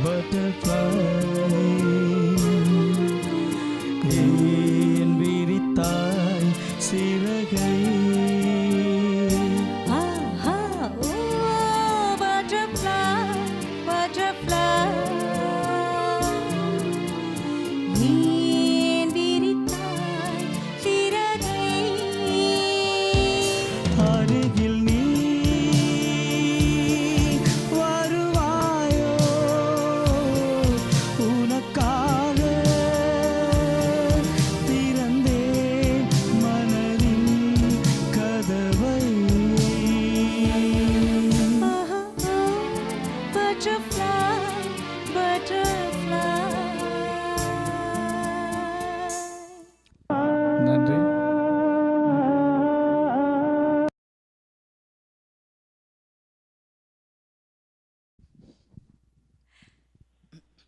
butterfly. ஏன் விரித்தாய் சிறகை? ஆஹா ஓ butterfly butterfly ஏன் விரித்தாய் சிறகை அருகில் நீ வருவாயோ? உனக்காக திறந்தேன் மனதின் கதவை. ஆஹா ஓ butterfly butterfly நன்றி.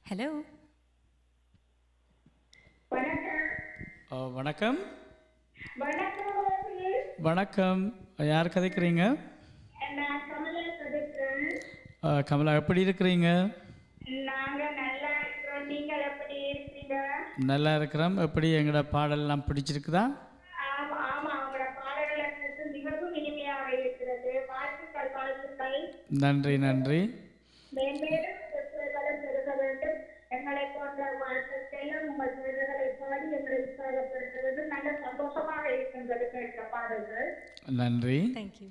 ஹலோ வணக்கம். வணக்கம். யார் கதைக்கிறீங்க? கமலா, எப்படி இருக்கிறீங்க? நல்லா இருக்கிறோம். எப்படி எங்களோட பாடல்லாம் பிடிச்சிருக்குதா? நன்றி நன்றி. நன்றி. தேங்க்யூ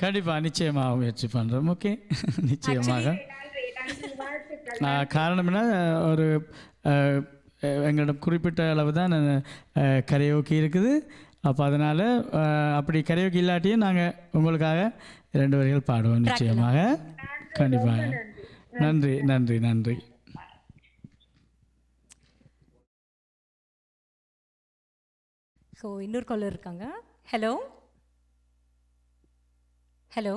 கண்டிப்பாக நிச்சயமாக முயற்சி பண்ணுறோம். ஓகே, நிச்சயமாக. காரணம் என்ன, ஒரு எங்களிடம் குறிப்பிட்ட அளவு தான் கரையோக்கி இருக்குது. அப்போ அதனால் அப்படி கரையோக்கி இல்லாட்டியும் நாங்கள் உங்களுக்காக 2 வரிகள் பாடுவோம் நிச்சயமாக. கண்டிப்பாக. நன்றி நன்றி நன்றி. ஸோ இன்னொரு காலர் இருக்காங்க. ஹலோ ஹலோ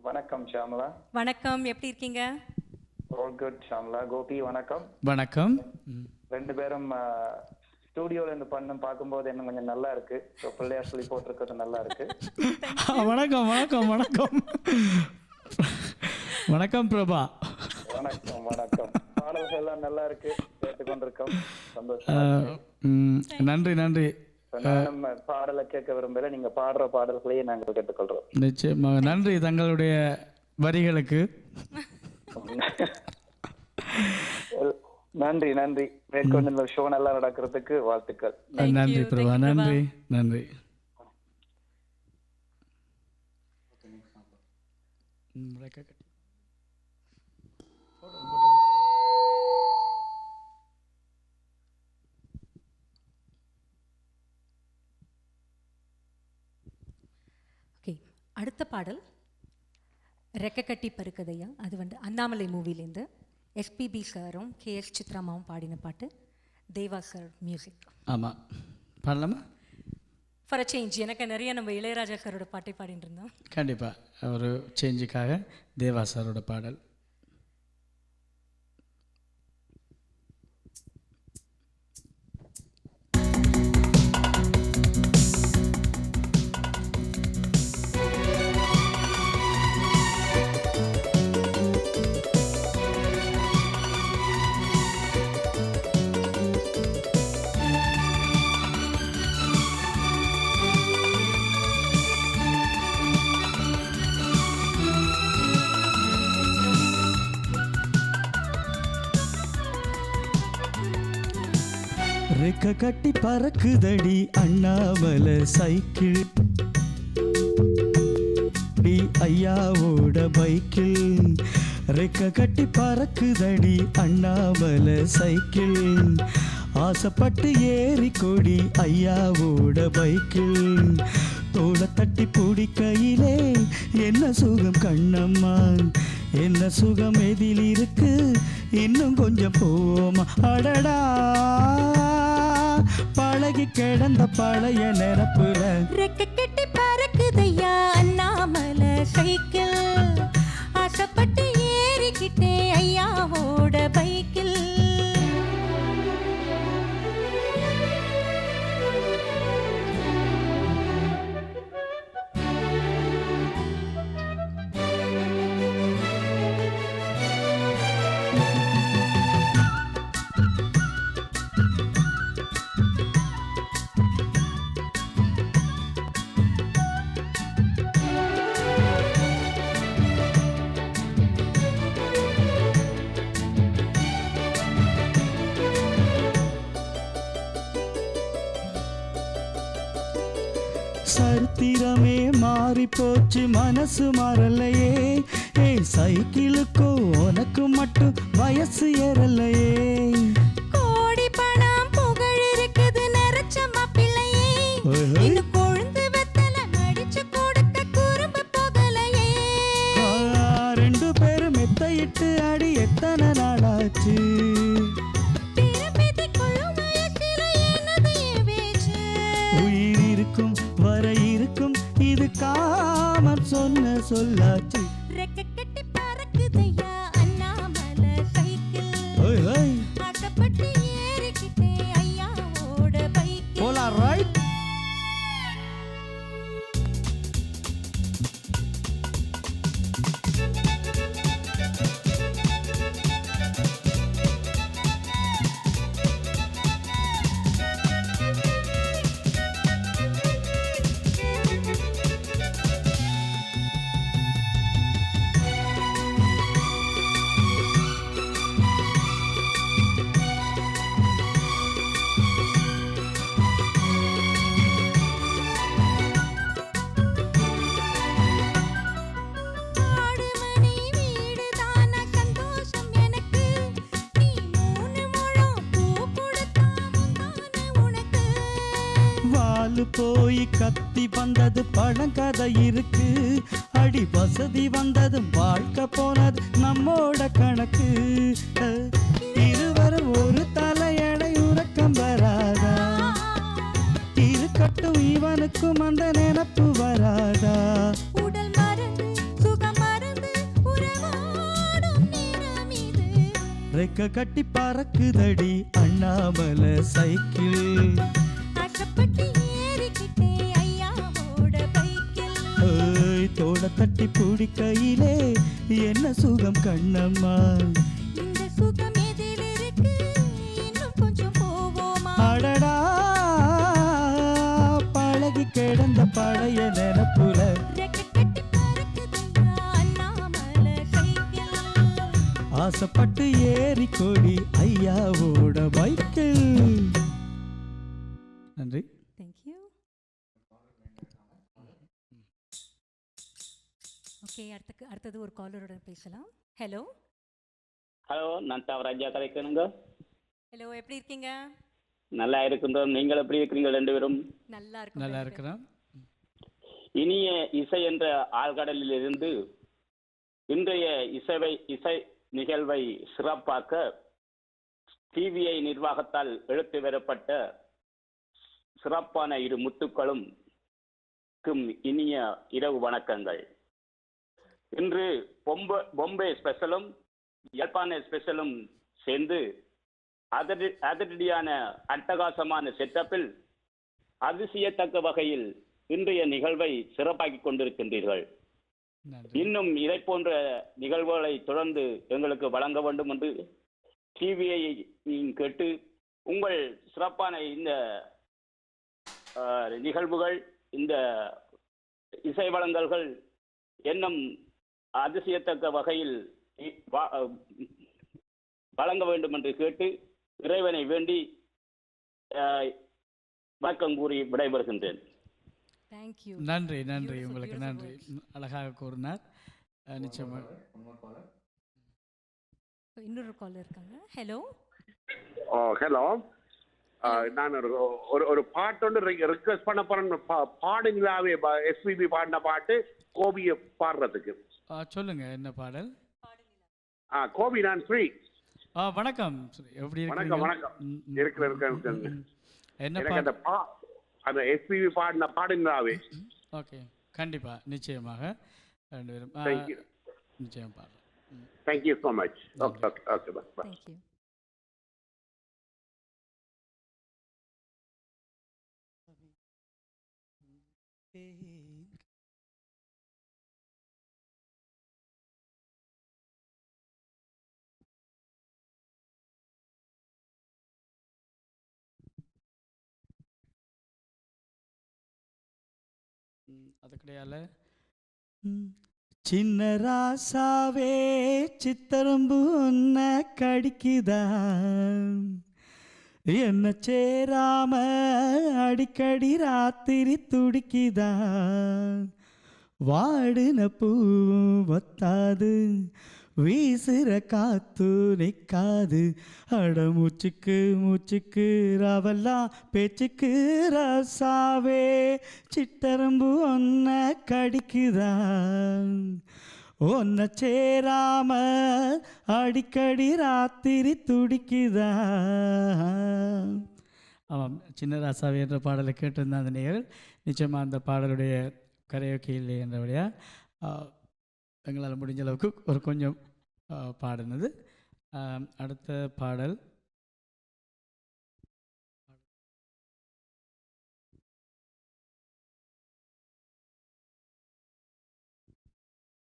வணக்கம் ஷாமலா. வணக்கம், எப்படி இருக்கீங்க? All good Shyamala. கோபி வணக்கம். வணக்கம். 2 பேரும் ஸ்டூடியோல இருந்து பார்க்கும்போது என்ன கொஞ்சம் நல்லா இருக்கு. ஸோ பிள்ளையார் சொல்லி போட்டிருக்கிறது நல்லா இருக்கு. வணக்கம் வணக்கம் வணக்கம் வணக்கம் பிரபா. வணக்கம் வணக்கம். பாடல்கள் எல்லாம் நல்லா இருக்கு, கேட்டுக்கொண்டிருக்கோம். சந்தோஷம். நன்றி நன்றி. நானும் பாடலை கேட்க விரும்பல, நீங்க பாடுற பாடல்களையே நாங்கள் கேட்டுக்கொள்றோம். நிச்சயமாக நன்றி தங்களுடைய வரிகளுக்கு. நன்றி நன்றி. மேற்கொண்டு இந்த ஷோ நல்லா நடக்கிறதுக்கு வாழ்த்துக்கள். நன்றி பிரபா. நன்றி நன்றி. ஓகே, அடுத்த பாடல் ரெக்க கட்டி பருக்கதையா. அது வந்து அண்ணாமலை மூவிலேருந்து எஸ்பிபி சாரும் KS சித்ராமாவும் பாடின பாட்டு. தேவா சார் மியூசிக். ஆமாம், பாடலாமா? For a change. எனக்கு நிறைய நம்ம இளையராஜா சாரோட பாட்டை பாடிட்டு இருந்தோம். கண்டிப்பாக ஒரு சேஞ்சுக்காக தேவா சாரோட பாடல். ரெக்க கட்டி பறக்குதடி அண்ணாமலை சைக்கிள், ஐயாவோட பைக்கில். ரெக்க கட்டி பறக்குதடி அண்ணாமலை சைக்கிள், ஆசைப்பட்டு ஏறி கொடி ஐயாவோட பைக்கில். தோளை தட்டி பிடிக்கையிலே என்ன சுகம் கண்ணம்மா, என்ன சுகம் எதில் இருக்கு, இன்னும் கொஞ்சம் போமா. அடடா, பழகி கிடந்த பழைய நிரப்புல ரெக்க கட்டி பறக்குதையா அண்ணாமலை சைக்கிள், ஆசைப்பட்டு ஏறிக்கிட்டே ஐயாவோட பைக்கில். சித்திரமே மாறி போச்சு மனசு மாறலையே ஏன் சைக்கிளுக்கோ உனக்கு மட்டும் வயசு ஏறலையே கோடி பணம் புகழ் இருக்குது நிறைச்ச மாப்பிள்ளையே இன்னும் கொழுந்து வெத்தல மடிச்சு கொடுக்க குறும்பு போகலையே ரெண்டு பேரும் மெத்தையிட்டு அடி எத்தனை நாளாச்சு திருப்பதி கொள்ளும் மயக்கில என்னது என் பேச்சு உயிர் இருக்கும் வர இருக்கும் இது காமன் சொன்ன சொல்லாச்சு ரெக்க கட்டி பறக்குதையா அண்ணாமலை சைக்கிள் ஓய் ஓய் ஆசைப்பட்டு ஏறிக்கிட்டே ஐயாவோட பைக்கில் போலாம் ரைட் ஆடு மணி வீடுதான சந்தோஷம் எனக்கு நீ 3 முழம் பூ கொடுத்தா முந்தான உனக்கு வாலு போய் கத்தி வந்தது பழங்கதை இருக்கு அடி வசதி வந்ததும் வாழ்க்கை போனது நம்மோட கணக்கு இருவரும் ஒரு தலையணை உறக்கம் வராதா இருக்கட்டும் இவனுக்கும் அந்த நினப்பு வராதா உடல் மறந்து சுகம் மறந்து உறவாடும் நேரம் இது ரெக்க கட்டி பறக்குதடி அண்ணாமலை சைக்கிள் ஆசைப்பட்டு ஏறிக்கிட்டே ஐயாவோட பைக்கில் ஏய், தோட தட்டி பிடிக்கையிலே என்ன சுகம் கண்ணம்மா இந்த சுகம் எதில் இருக்கு இன்னும் கொஞ்சம் போவோமா அடடா பழகி கிடந்த பழைய நினப்புல ரெக்க கட்டி பறக்குதையா அண்ணாமலை சைக்கிள் ஆசைப்பட்டு ஏறி கொடி ஐயாவோட பைக்கில் நன்றி தேங்க்யூ. ஓகே, அடுத்தது ஒரு காலரோட பேசலாம். ஹலோ ஹலோ, நான் தவராஜா கலைக்கணுங்க. ஹலோ, எப்படி இருக்கீங்க? நல்லா இருக்கின்றோம். நீங்கள் எப்படி இருக்கிறீங்க? 2 பேரும் நல்லா இருக்கும். நல்லா இருக்கிறோம். இனிய இசை என்ற ஆழ்கடலிலிருந்து இன்றைய இசை நிகழ்வை சிறப்பாக்க டிவிஐ நிர்வாகத்தால் எடுத்து வரப்பட்ட சிறப்பான 2 முத்துக்களும் இனிய இரவு வணக்கங்கள். இன்று பொம்பே ஸ்பெஷலும் ஜப்பான ஸ்பெஷலும் சேர்ந்து அதிரடியான அட்டகாசமான செட்டப்பில் அதிசயத்தக்க வகையில் இன்றைய நிகழ்வை சிறப்பாக்கி கொண்டிருக்கின்றீர்கள். இன்னும் இதை போன்ற நிகழ்வுகளை தொடர்ந்து எங்களுக்கு வழங்க வேண்டும் என்று டிவியை கேட்டு உங்கள் சிறப்பான இந்த நிகழ்வுகள், இந்த இசை வழங்கல்கள் இன்னும் அதிசயத்தக்க வகையில் வழங்க வேண்டும் என்று கேட்டு இறைவனை வேண்டி வணக்கம் கூறி விடைபெறுகின்றேன். நன்றி நன்றி, உங்களுக்கு நன்றி. அழகாக கூறினார். நிச்சயமாக இன்னொரு காலர் இருக்காங்க. ஹலோ ஹலோ, நான் ஒரு பாட்டு ஒன்று ரிக்வெஸ்ட் பண்ண போறேன். பாடுங்களாவே எஸ்பிபி பாடின பாட்டு கோபியை பாடுறதுக்கு. சொல்லுங்க, என்ன பாடல்? கோபி, நான் ஃப்ரீ. வணக்கம், எப்படி வணக்கம் வணக்கம். இருக்கேன். என்ன அந்த எஸ்பிபி பாடின பாடுங்களாவே. ஓகே, கண்டிப்பா, நிச்சயமாக 2 பேரும் நிச்சயம் பாடலாம். Thank you so much. Okay okay okay, bye. Thank you. அது கிடையாது. சின்ன ராசாவே சித்தரம்பு ஒன்ன கடிக்குதா, என்ன சேராம அடிக்கடி ராத்திரி துடிக்குதா வாடின பூவும் வத்தாது வீசுற காத்து நிற்காது அடமூச்சுக்கு மூச்சுக்கு ராவெல்லாம் பேச்சுக்கு ரசாவே சிட்டரம்பு ஒன்ன கடிக்குதா ஒன்ன சேராம அடிக்கடி ராத்திரி துடிக்குதா. ஆமாம், சின்ன ராசாவே என்ற பாடலை கேட்டிருந்த அந்த நேயர்கள் நிச்சயமாக அந்த பாடலுடைய கரையோக்கி இல்லை என்றபடியாக எங்களால் முடிஞ்ச அளவுக்கு ஒரு கொஞ்சம் பாடினது. அடுத்த பாடல்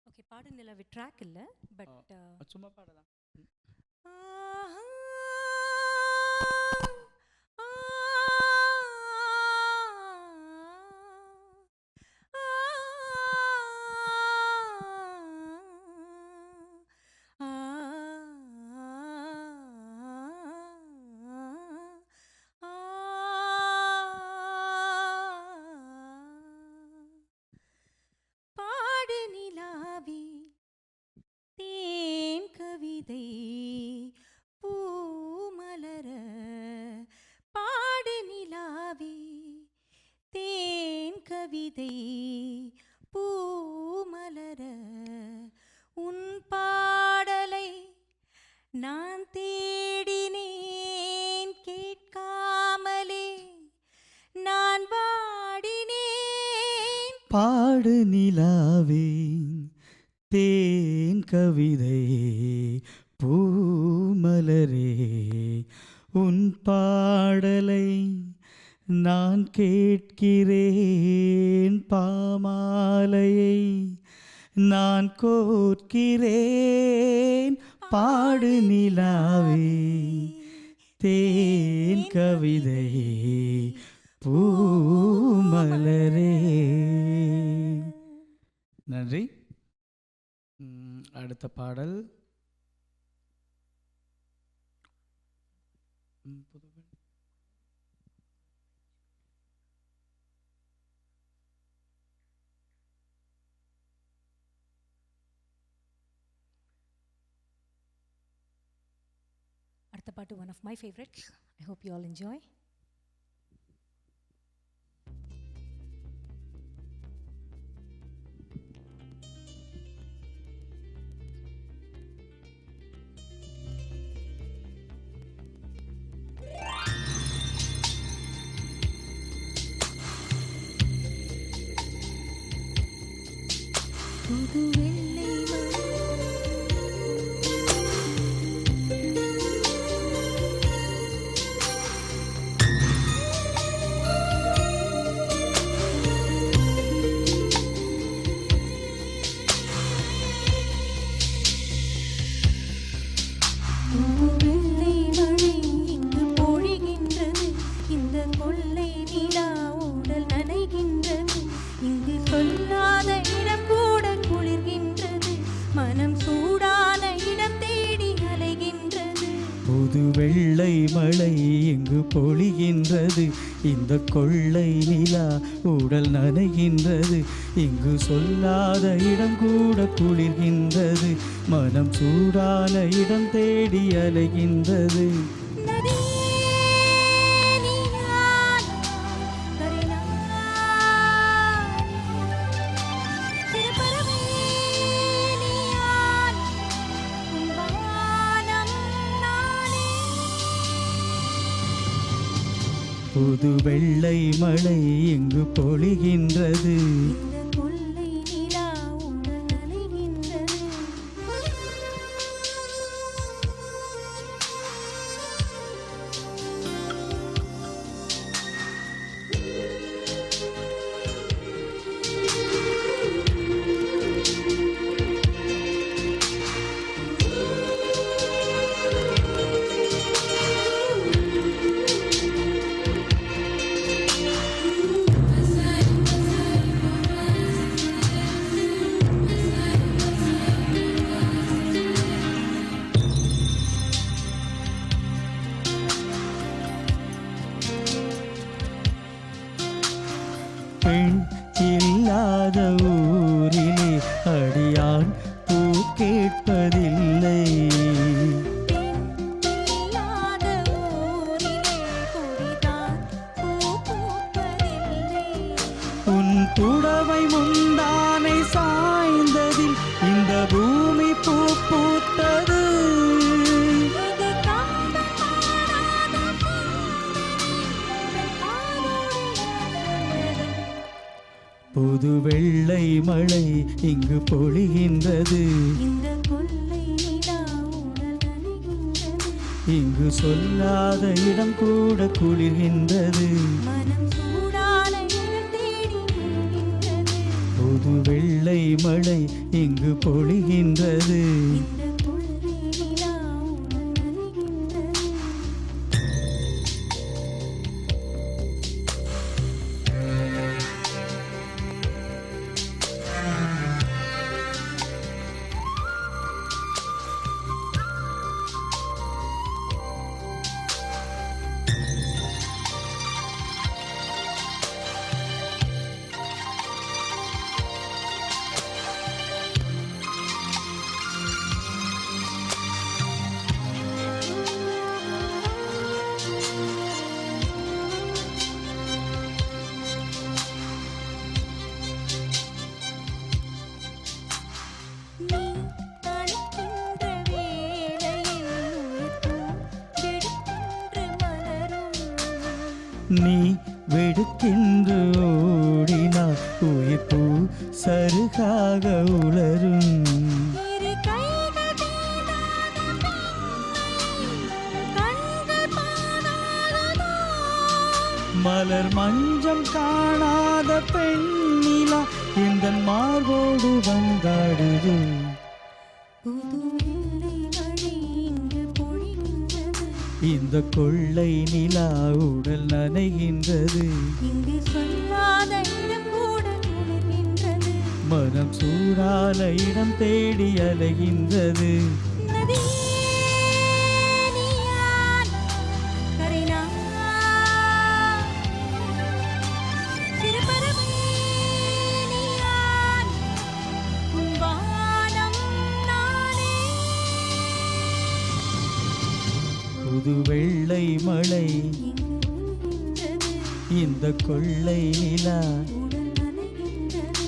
ஓகே, பாடு நிலவு ட்ராக் இல்லை, பட் சும்மா பாடலாம். பாடு நிலாவே தேன் கவிதை பூமலர பாடு நிலாவே தேன் கவிதை பூமலர உன் பாடலை நான் தேடினேன் கேட்காமலே நான் வாடினேன். பாடு நிலாவே தேன் கவிதை பூமலரே உன் பாடலை நான் கேட்கிறேன் பாமாலையை நான் கோர்க்கிறேன். பாடு நிலாவே தேன் கவிதை பூமலரே. நன்றி. அடுத்த பாடல் அடுத்த பாட்டு one of my favourites. I hope you all enjoy. புது வெள்ளை மழை இங்கு பொழிகின்றது, இந்த கொள்ளை நிலா உடல் நனைகின்றது, இங்கு சொல்லாத இடம் கூட குளிர்கின்றது, மனம் சூடான இடம் தேடி அலைகின்றது. புது வெள்ளை மழை இங்கு பொழிகின்றது, இந்த கொள்ளை நிலா உடல் நனைகின்றது, இங்கு சொல்லாத இடம் கூட குளிர்கின்றது, மனம் சூடான இடம் தேடி அலைகின்றது. புது வெள்ளை மழை இங்கு பொழிகின்றது, இந்த கொள்ளை நிலா உடல் நனைகின்றது. இல்லாத ஊரிலே அடியான் பூ கேட்பதில்லை. இல்லாத ஊரிலே கொடிதான் பூ பூப்பதில்லை. உன் புடவை முந்தானை சாய்ந்ததில் இந்த பூமி பூ பூத்தது. இது காதல் பாடாத பெண்மணி காதோடு சொன்னது. புது வெள்ளை மழை இங்கு பொழிகின்றது. இந்த கொள்ளை நிலா உடல் நனைகின்றது. இங்கு சொல்லாத இடம் கூட குளிர்கின்றது. மனம் சூடான நிழல் தேடி நிற்கின்றது. புது வெள்ளை மழை இங்கு பொழிகின்றது. இந்த கொள்ளை நிலா உடல் நனைகின்றது. நீ தனிக்கின்ற வேளையில் உயிர்ப்பு வெடுக்கென்று மலரும். நீ வெடுக்கென்று ஓடினார் உயிர் பூ சருகாக உலரும். இரு கைகள் தீண்டாத பெண்ணை கண்கள் பாடாததோ. மலர் மஞ்சம் காணாத பெண்ணிலா இந்த மார்போடு வந்தாடுது. புது வெள்ளை மழை இங்கு பொழிகின்றது. இந்த கொள்ளை நிலா உடல் நனைகின்றது. இங்கு சொல்லாத இடம் கூட குளிர்கின்றது. மனம் சூடான இடம் தேடி அலைகின்றது. நதியே நீயான் கரை நான். சிறுபறவை நீயான் உன் வானம் நானே. புது வெள்ளை மழை இங்கு பொழிகின்றது. இந்த கொள்ளை நிலா. உடல் நனைகின்றது.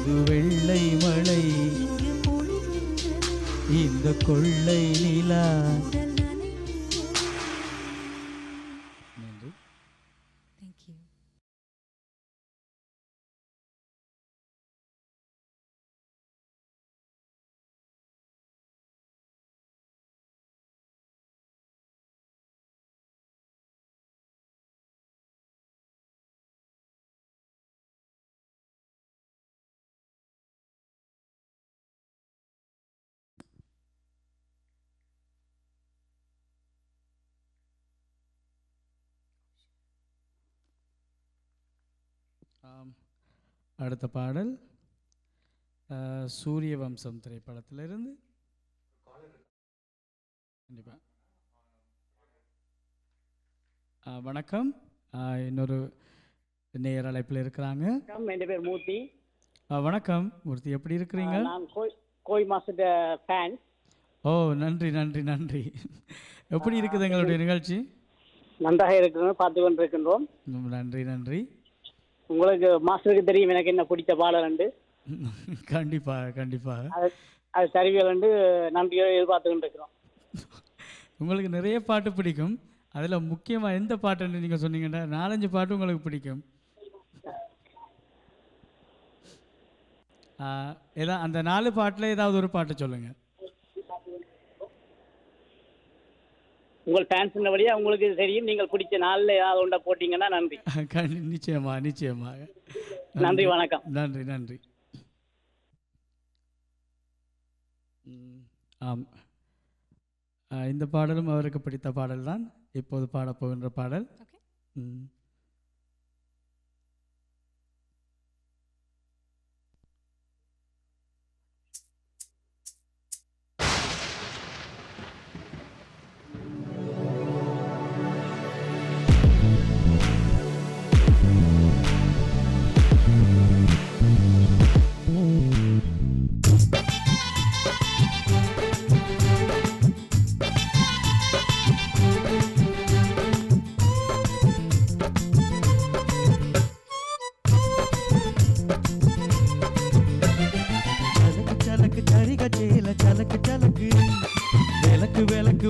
புது வெள்ளை மழை இங்கு பொழிகின்றது. இந்த கொள்ளை நிலா. உடல் நனைகின்றது. நன்றி. Thank you. அடுத்த பாடல் சூரிய வம்சம் திரைப்படத்திலிருந்து. கண்டிப்பா. வணக்கம். இன்னொரு நேயர் அழைப்பில் இருக்கிறாங்க. என் பேர் மூர்த்தி. வணக்கம் மூர்த்தி, எப்படி இருக்கிறீங்க? நான் கோய் மாஸ்டர் ஃபேன். ஓ, நன்றி நன்றி நன்றி. எப்படி இருக்குது எங்களுடைய நிகழ்ச்சி? நன்றாக இருக்கிறோம், பார்த்து கொண்டு இருக்கின்றோம். நன்றி நன்றி. உங்களுக்கு மாஸ்டருக்கு தெரியும் எனக்கு என்ன பிடிச்ச பாடல் உண்டு. கண்டிப்பாக கண்டிப்பாக. அது தருவியல் உண்டு, நன்றியோடு எதிர்பார்த்து கொண்டு இருக்கிறோம். உங்களுக்கு நிறைய பாட்டு பிடிக்கும். அதில் முக்கியமாக எந்த பாட்டுன்னு நீங்கள் சொன்னீங்கன்னா 4-5 பாட்டு உங்களுக்கு பிடிக்கும். அந்த 4 பாட்டில் ஏதாவது ஒரு பாட்டு சொல்லுங்கள். உங்கள் ஃபேன்ஸ் வழியாக உங்களுக்கு தெரியும், நீங்கள் பிடிச்ச நாளில் ஏதாவது ஒன்றை போட்டிங்கன்னா நன்றி. நிச்சயமாக நிச்சயமாக. நன்றி, வணக்கம். நன்றி நன்றி. ஆம், இந்த பாடலும் அவருக்கு பிடித்த பாடல் தான். இப்போது பாடப்போகின்ற பாடல்.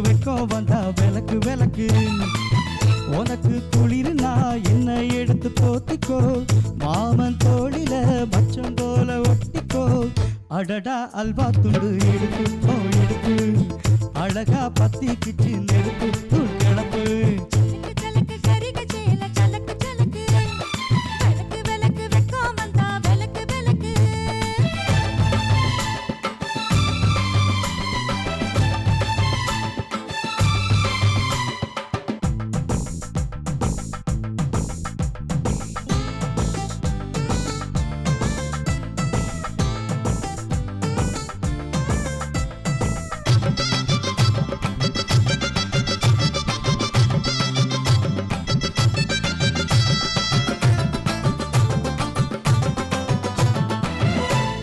வெக்கம் வந்தா விளக்கு விளக்கு உனக்கு குளிர்னா என்ன எடுத்து போத்திக்கோ மாமன் தோளில மச்சம் போல ஒட்டிக்கோ அடடா அல்வா துண்டு எடுத்து எடுத்து அழகா பத்திக்கிச்சு நெருப்பு தூள் கிளப்பு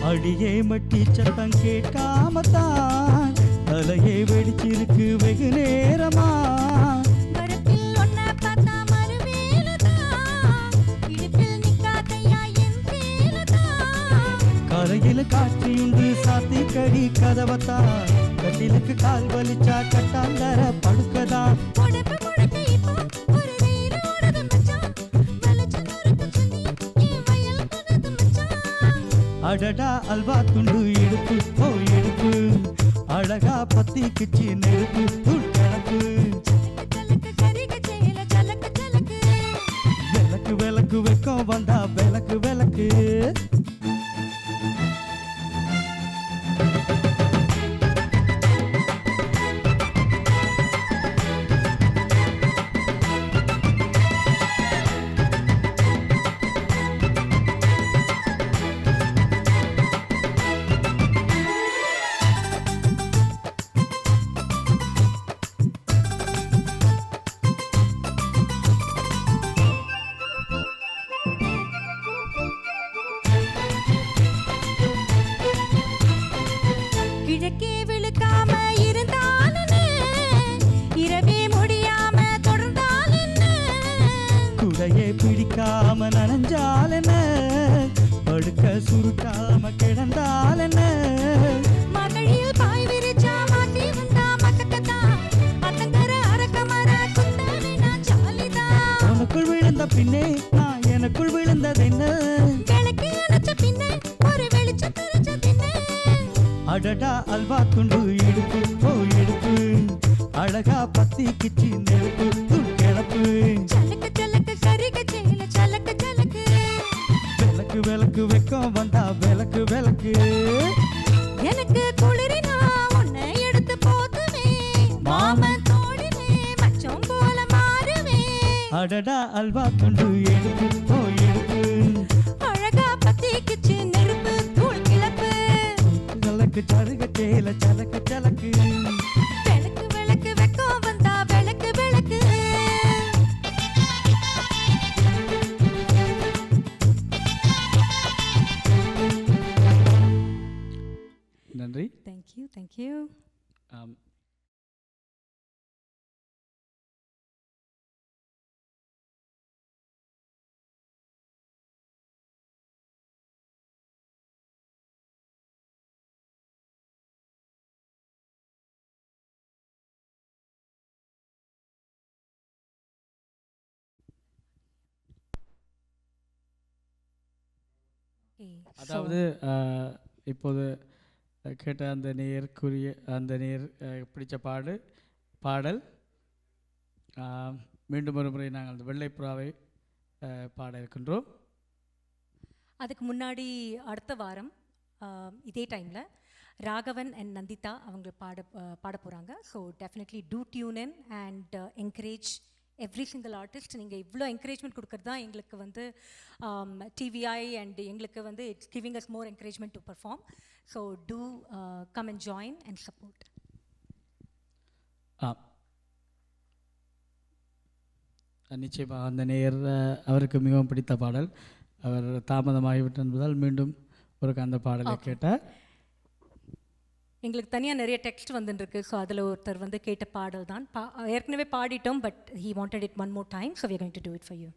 அடியே மட்டி சத்தம் கேட்காமத்தான் தலையே வெடிச்சிருக்கு வெகு நேரமா கரையில காட்சியுண்டு சாத்தி கடி கதவத்தா கட்டிலுக்கு கால் வலிச்சா கட்டாந்தர படுக்கதா அடடா அல்வா துண்டு எடுப்பு எடுப்பு அழகா பத்திக்கிச்சு நெருப்பு தூள் கிளப்பு விளக்கு விளக்கு வெக்கம் வந்தா விளக்கு விளக்கு கிழக்கே விழுக்காம இருந்தாலுன்னு இரவே முடியாம தொடர்ந்தாலுன்னு குடையே பிடிக்காம நனைஞ்சாலென்ன படுக்க சுருட்டாம கிடந்தாலென்ன மகளில் பாய் விரிச்சா மாட்டி வந்தா மக்கத்தா அத்தங்கர அரக்கமர குத்தவினா சாலிதா உனக்குள் விழுந்த பின்னே நான் எனக்குள் விழுந்ததென்ன கிழக்கு அணைச்ச பின்னே ஒரு வெளிச்சம் தெரிச்ச பின்னே அடடா அல்வா துண்டு எடுப்பு எடுப்பு அழகா பத்திக்கிச்சு நெருப்பு தூள் கிளப்பு சலக்கு சலக்கு கரிக சேல சலக்கு சலக்கு விளக்கு விளக்கு வெக்கம் வந்தா விளக்கு விளக்கு எனக்கு குளிரினா உன்னை எடுத்து போத்துவே மாமன் தோழிலே மச்சம் போல மாறுவே அடடா அல்வா துண்டு எடுப்பு எடுப்பு அழகா பத்திக்கிச்சு நெருப்பு தூள் கிளப்பு சலக்கு சருக சேல சலக்கு சலக்கு விளக்கு விளக்கு வெக்கம் வந்தா விளக்கு விளக்கு நன்றி. Thank you. ஆம். அதாவது இப்போது கேட்ட அந்த நேருக்குரிய அந்த நேர் பிடிச்ச பாடல் மீண்டும் ஒரு முறை நாங்கள் அந்த வெள்ளைப்புறாவை பாட இருக்கின்றோம். அதுக்கு முன்னாடி அடுத்த வாரம் இதே டைமில் ராகவன் அண்ட் நந்திதா அவங்க பாட போகிறாங்க. So definitely two tune in and encourage every single artist. நீங்கள் இவ்வளோ என்கரேஜ்மெண்ட் கொடுக்குறது தான் எங்களுக்கு வந்து டிவிஐ அண்ட் எங்களுக்கு வந்து it's giving us more encouragement to perform. So do come and join and support. நிச்சயமாக அந்த நேர் அவருக்கு மிகவும் பிடித்த பாடல். அவர் தாமதமாகிவிட்டு என்பதால் மீண்டும் ஒரு அந்த பாடலை கேட்டார். எங்களுக்கு தனியாக நிறைய டெக்ஸ்ட் வந்துருக்கு. ஸோ அதில் ஒருத்தர் வந்து கேட்ட பாடல் தான் ஏற்கனவே பாடிட்டோம். But he wanted it one more time. So we are going to do it for you.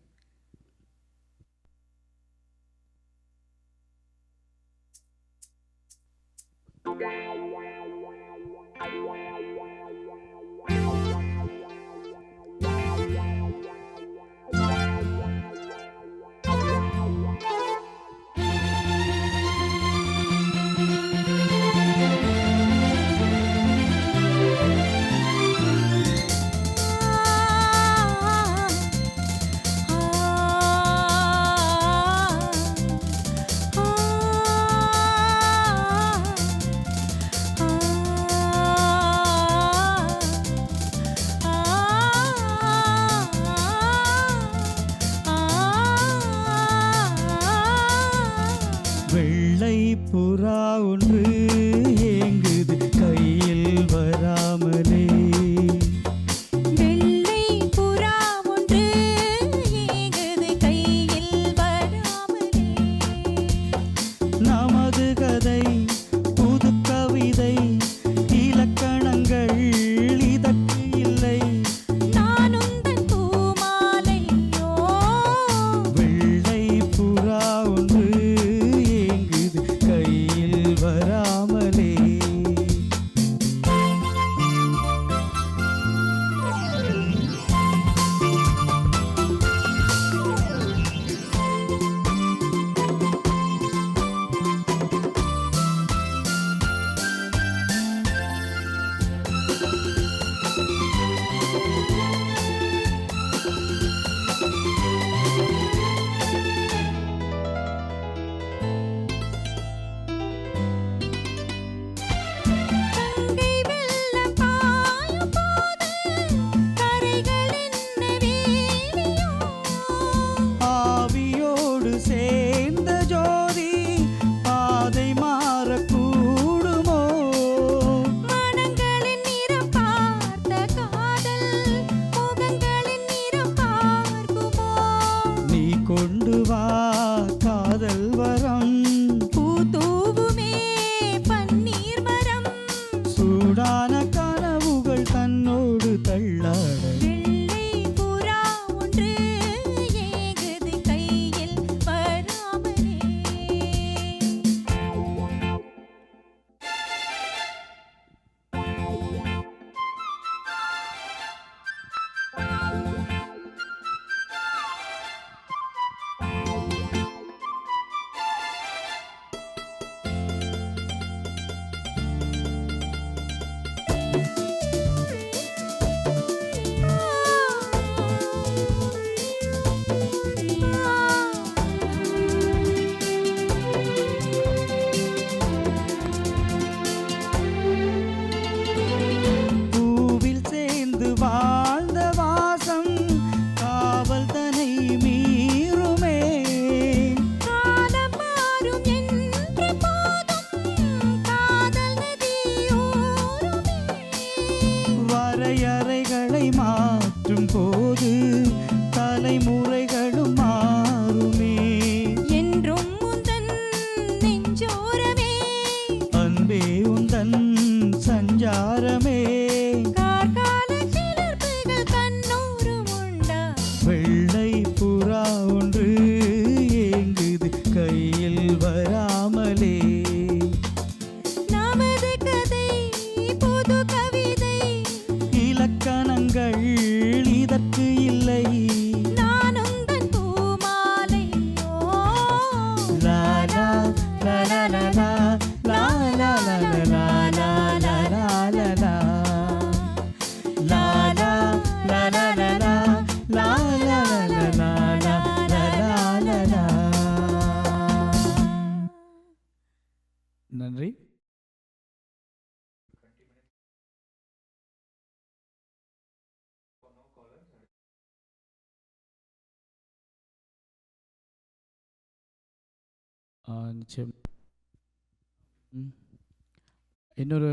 வெள்ளை புறா ஒன்று ஏங்குது கையில் வராமலே. வெள்ளை புறா ஒன்று ஏங்குது கையில் வராமலே. நமது கதை புது கவிதை இலக்கணங்கள் இதற்கு இல்லை. நான் உந்தன் பூமாலையோ. வெள்ளை புறா ஒன்று ஏங்குது கையில் வராமலே. கங்கை வெள்ளம் பாயும் போது கரைகள் என்ன வேலியோ. ஆவியோடு சேர்ந்த ஜோதி பாதை மாறக்கூடுமோ. மனங்களின் நிறம் பார்த்த காதல் முகங்களின் நிறம் பார்க்குமோ. நீ கொண்டு வா காதல் வரம் பூத்தூவுமே பன்னீர் மரம். சூடான கனவுகள் தன்னோடு தள்ளாட. வெள்ளை புறா ஒன்று ஏங்குது கையில் வராமலே. பூவில் சேர்ந்து வாழ்ந்த வாசம் காவல் தனை மீறுமே. காலம் மாறும் என்ற போதும் காதல் நதியோருமே. வரையறைகளை மாற்றும் போது தலைமுறைகளும் மாறுமே. என்றும் உந்தன் நெஞ்சோரமே. அன்பே உந்தன் சஞ்சாரமே. கார்கால சிலிர்ப்புகள் கண்ணூரும் உண்டா. வெள்ளை புறா ஒன்று ஏங்குது கையில் வராமலே. நமது கதை புது கவிதை இலக்கணங்கள் இதற்கு இல்லை. நான் உந்தன் பூமாலையோ. லா லா லா லா லா லா லா லா லா லா லா லா லா லா லா. லா லா லா லா லா லா லா லா லா லா லா லா லா லா. நன்றி. நிச்சயம். இன்னொரு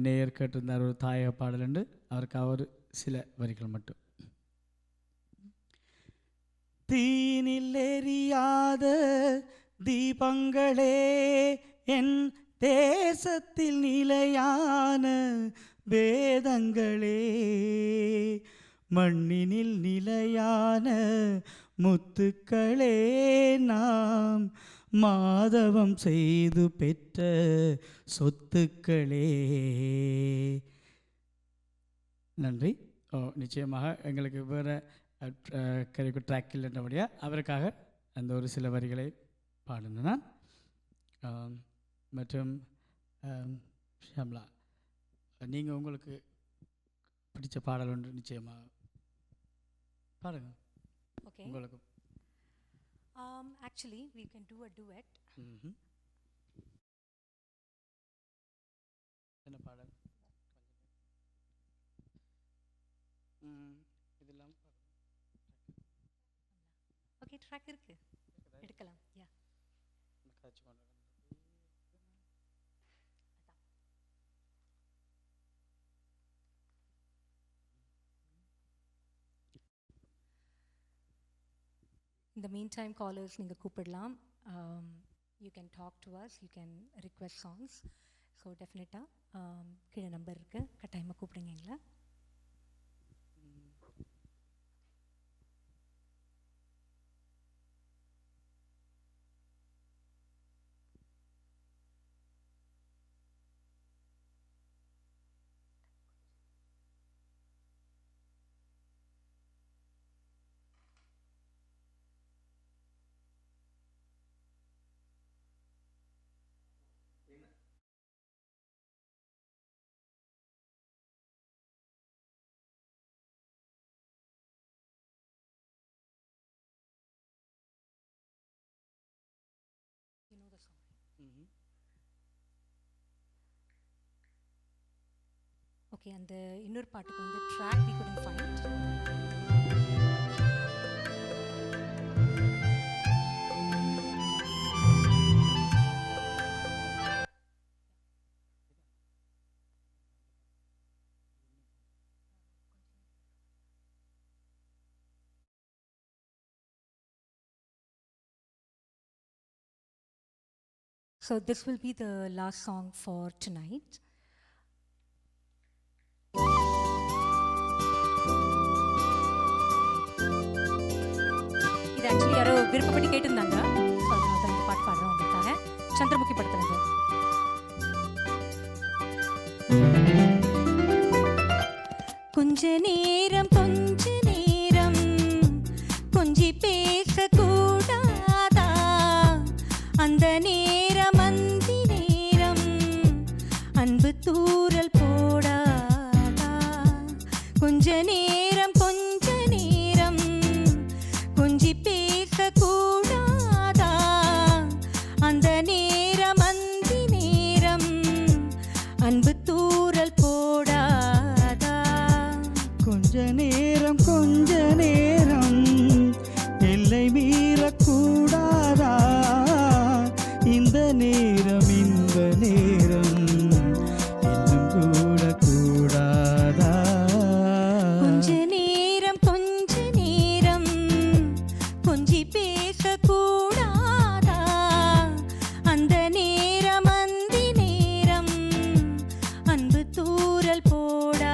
நேயர் கேட்டிருந்தார் ஒரு தாயக பாடல் உண்டு. அவருக்காக ஒரு சில வரிகள் மட்டும். தீனில் எரியாத தீபங்களே என் தேசத்தில் நிலையான வேதங்களே. மண்ணினில் நிலையான முத்துக்களே நாம் மாதவம் செய்து பெற்ற சொத்துக்களே. நன்றி. நிச்சயமாக எங்களுக்கு வேறு கரிக்கு ட்ராக் இல்லைன்றபடியாக அவருக்காக அந்த ஒரு சில வரிகளை பாடினேன். மற்றும் ஷியாம்லா, நீங்கள் உங்களுக்கு பிடிச்ச பாடல் ஒன்று நிச்சயமாக பாருங்க. Okay. உங்களுக்கு Actually, we can do a duet. என்ன பாடல்? இதெல்லாம் Okay, track இருக்கு. எடுக்கலாம். Yeah. காட்சி கொண்டு இந்த மீன் டைம் காலர்ஸ் நீங்கள் கூப்பிடலாம். You can talk to us, you can request songs. So டெஃபினட்டாக கீழே நம்பர் இருக்குது, கட்டாயமாக கூப்பிடுங்க எங்களை. ஓகே, அந்த இன்னொரு பாட்டுக்கு வந்து track we couldn't find. So this will be the last song for tonight. இது ஆக்சுவலி யாரோ விருப்பப்பட்டு கேட்டிருந்தாங்க. ஸோ அதனால தான் இந்த பாட்டு பாடுறோம் உங்களுக்காக. சந்திரமுகி படத்துலேருந்து. கொஞ்ச நேரம் கொஞ்சி பேசக்கூடாதா, அந்த நேரம் அந்தி நேரம் அன்பு தூரல் போடாதா. கொஞ்ச நேரம் கொஞ்சி பேசக்கூடாதா, அந்த நேரம் அந்தி நேரம் அன்பு தூரல் போடாதா. கொஞ்ச நேரம் எல்லை மீறக்கூடாதா, இந்த நேரம் இன்ப நேரம் இன்னும் கூட கூடாதா. கொஞ்ச நேரம் கொஞ்சி பேசக்கூடாதா, அந்த நேரம் அந்தி நேரம் அன்பு தூரல் போடாதா.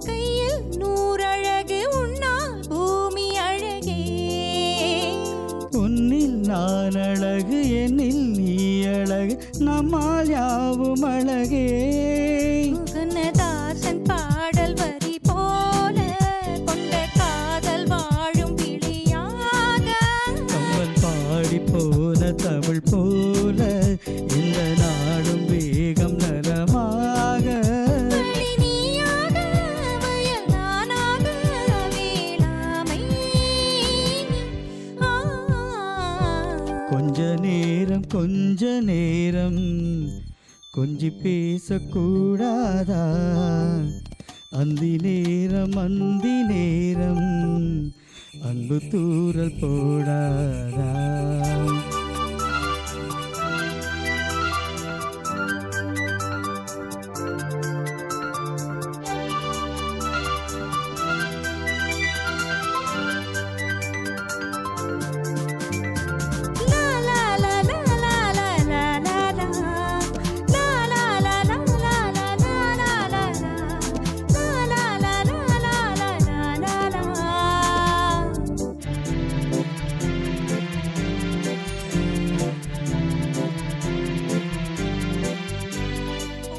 கையில் நூறழகு உன்னால் பூமி அழகே, உன்னில் நான் அழகு என்னில் நீ அழகு, நம்மால் யாவும் அழகே. முகனதாசன் பாடல் வரி போல கொண்ட காதல் வாழும் விழியாக, கம்பன் பாடி போன தமிழ் போல இந்த நாடும் வேகம் நலமாக. வழி நீயாக வயல் நானாக வேளாமை. கொஞ்ச நேரம் கொஞ்சி பேசக்கூடாதா, அந்தி நேரம் அன்பு தூரல் போடாதா.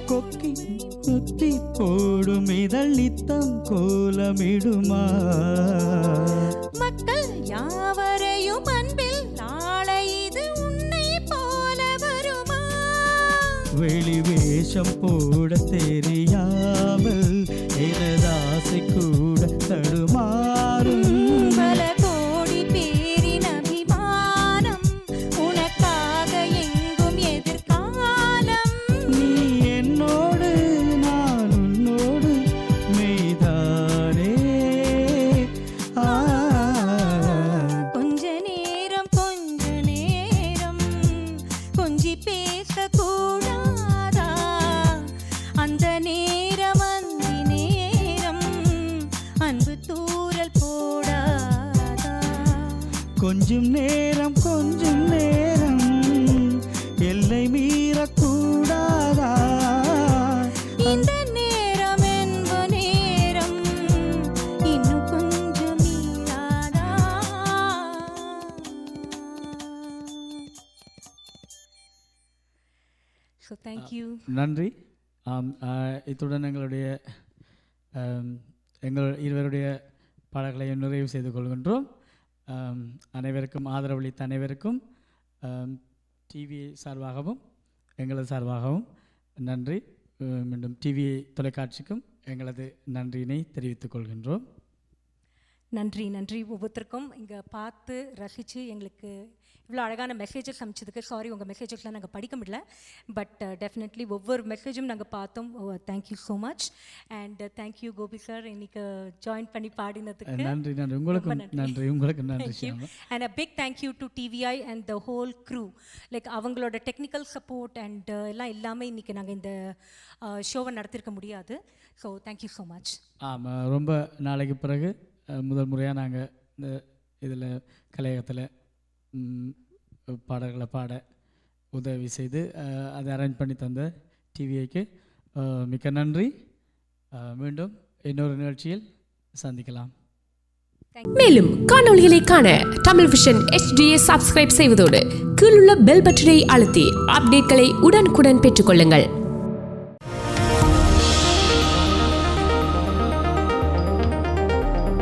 கொக்கி சுத்தி போடும் இதழ் நித்தம் கோலமிடுமா, மக்கள் யாவரையும் அன்பில் நாளை இது உன்னை போல வருமா. வெளி வேஷம் போட தெரியாமல் எனது ஆசை கூட தடுமாறும். பல கோடி பேரின் அபிமானம் உனக்காக நேரம் அந்தி நேரம் அன்பு தூரல் போடாதா கொஞ்சம் நேரம் எல்லை மீறக்கூடாதா இந்த நேரம் என்ப நேரம் இன்னும் கொஞ்சம் மீளாதா ஸோ தேங்க்யூ. நன்றி. இத்துடன் எங்கள் இருவருடைய பாடல்களையும் நிறைவு செய்து கொள்கின்றோம். அனைவருக்கும் ஆதரவளித்த அனைவருக்கும் டிவி சார்பாகவும் எங்களது சார்பாகவும் நன்றி. மீண்டும் டிவி தொலைக்காட்சிக்கும் எங்களது நன்றியினை தெரிவித்துக் கொள்கின்றோம். நன்றி ஒவ்வொருத்தருக்கும் இங்கே பார்த்து ரசித்து எங்களுக்கு இவ்வளோ அழகான மெசேஜஸ் அனுப்பிச்சதுக்கு சாரி, உங்கள் மெசேஜஸ்லாம் நாங்கள் படிக்க முடியல. பட் டெஃபினெட்லி ஒவ்வொரு மெசேஜும் நாங்கள் பார்த்தோம். Thank you so much. And thank you Gopi sir இன்னைக்கு ஜாயின் பண்ணி பாடினதுக்கு. நன்றி உங்களுக்கு நன்றி. And a big thank you to TVI and the whole crew. Like அவங்களோட டெக்னிக்கல் சப்போர்ட் அண்ட் எல்லாம் இல்லாமல் இன்றைக்கி நாங்கள் இந்த ஷோவை நடத்திருக்க முடியாது. So thank you so much. ஆமாம், ரொம்ப நாளைக்கு பிறகு முதல் முறையாக நாங்கள் இந்த இதில் கலையகத்தில் பாடல்களை பாட உதவி செய்து அதை அரேஞ்ச் பண்ணி தந்த டிவிஐக்கு மிக்க நன்றி. மீண்டும் இன்னொரு நிகழ்ச்சியில் சந்திக்கலாம். மேலும் காணொளிகளை காண தமிழ் விஷன் HDயை சப்ஸ்கிரைப் செய்வதோடு கீழுள்ள பெல் பட்டனை அழுத்தி அப்டேட்களை உடனுக்குடன் பெற்றுக்கொள்ளுங்கள்.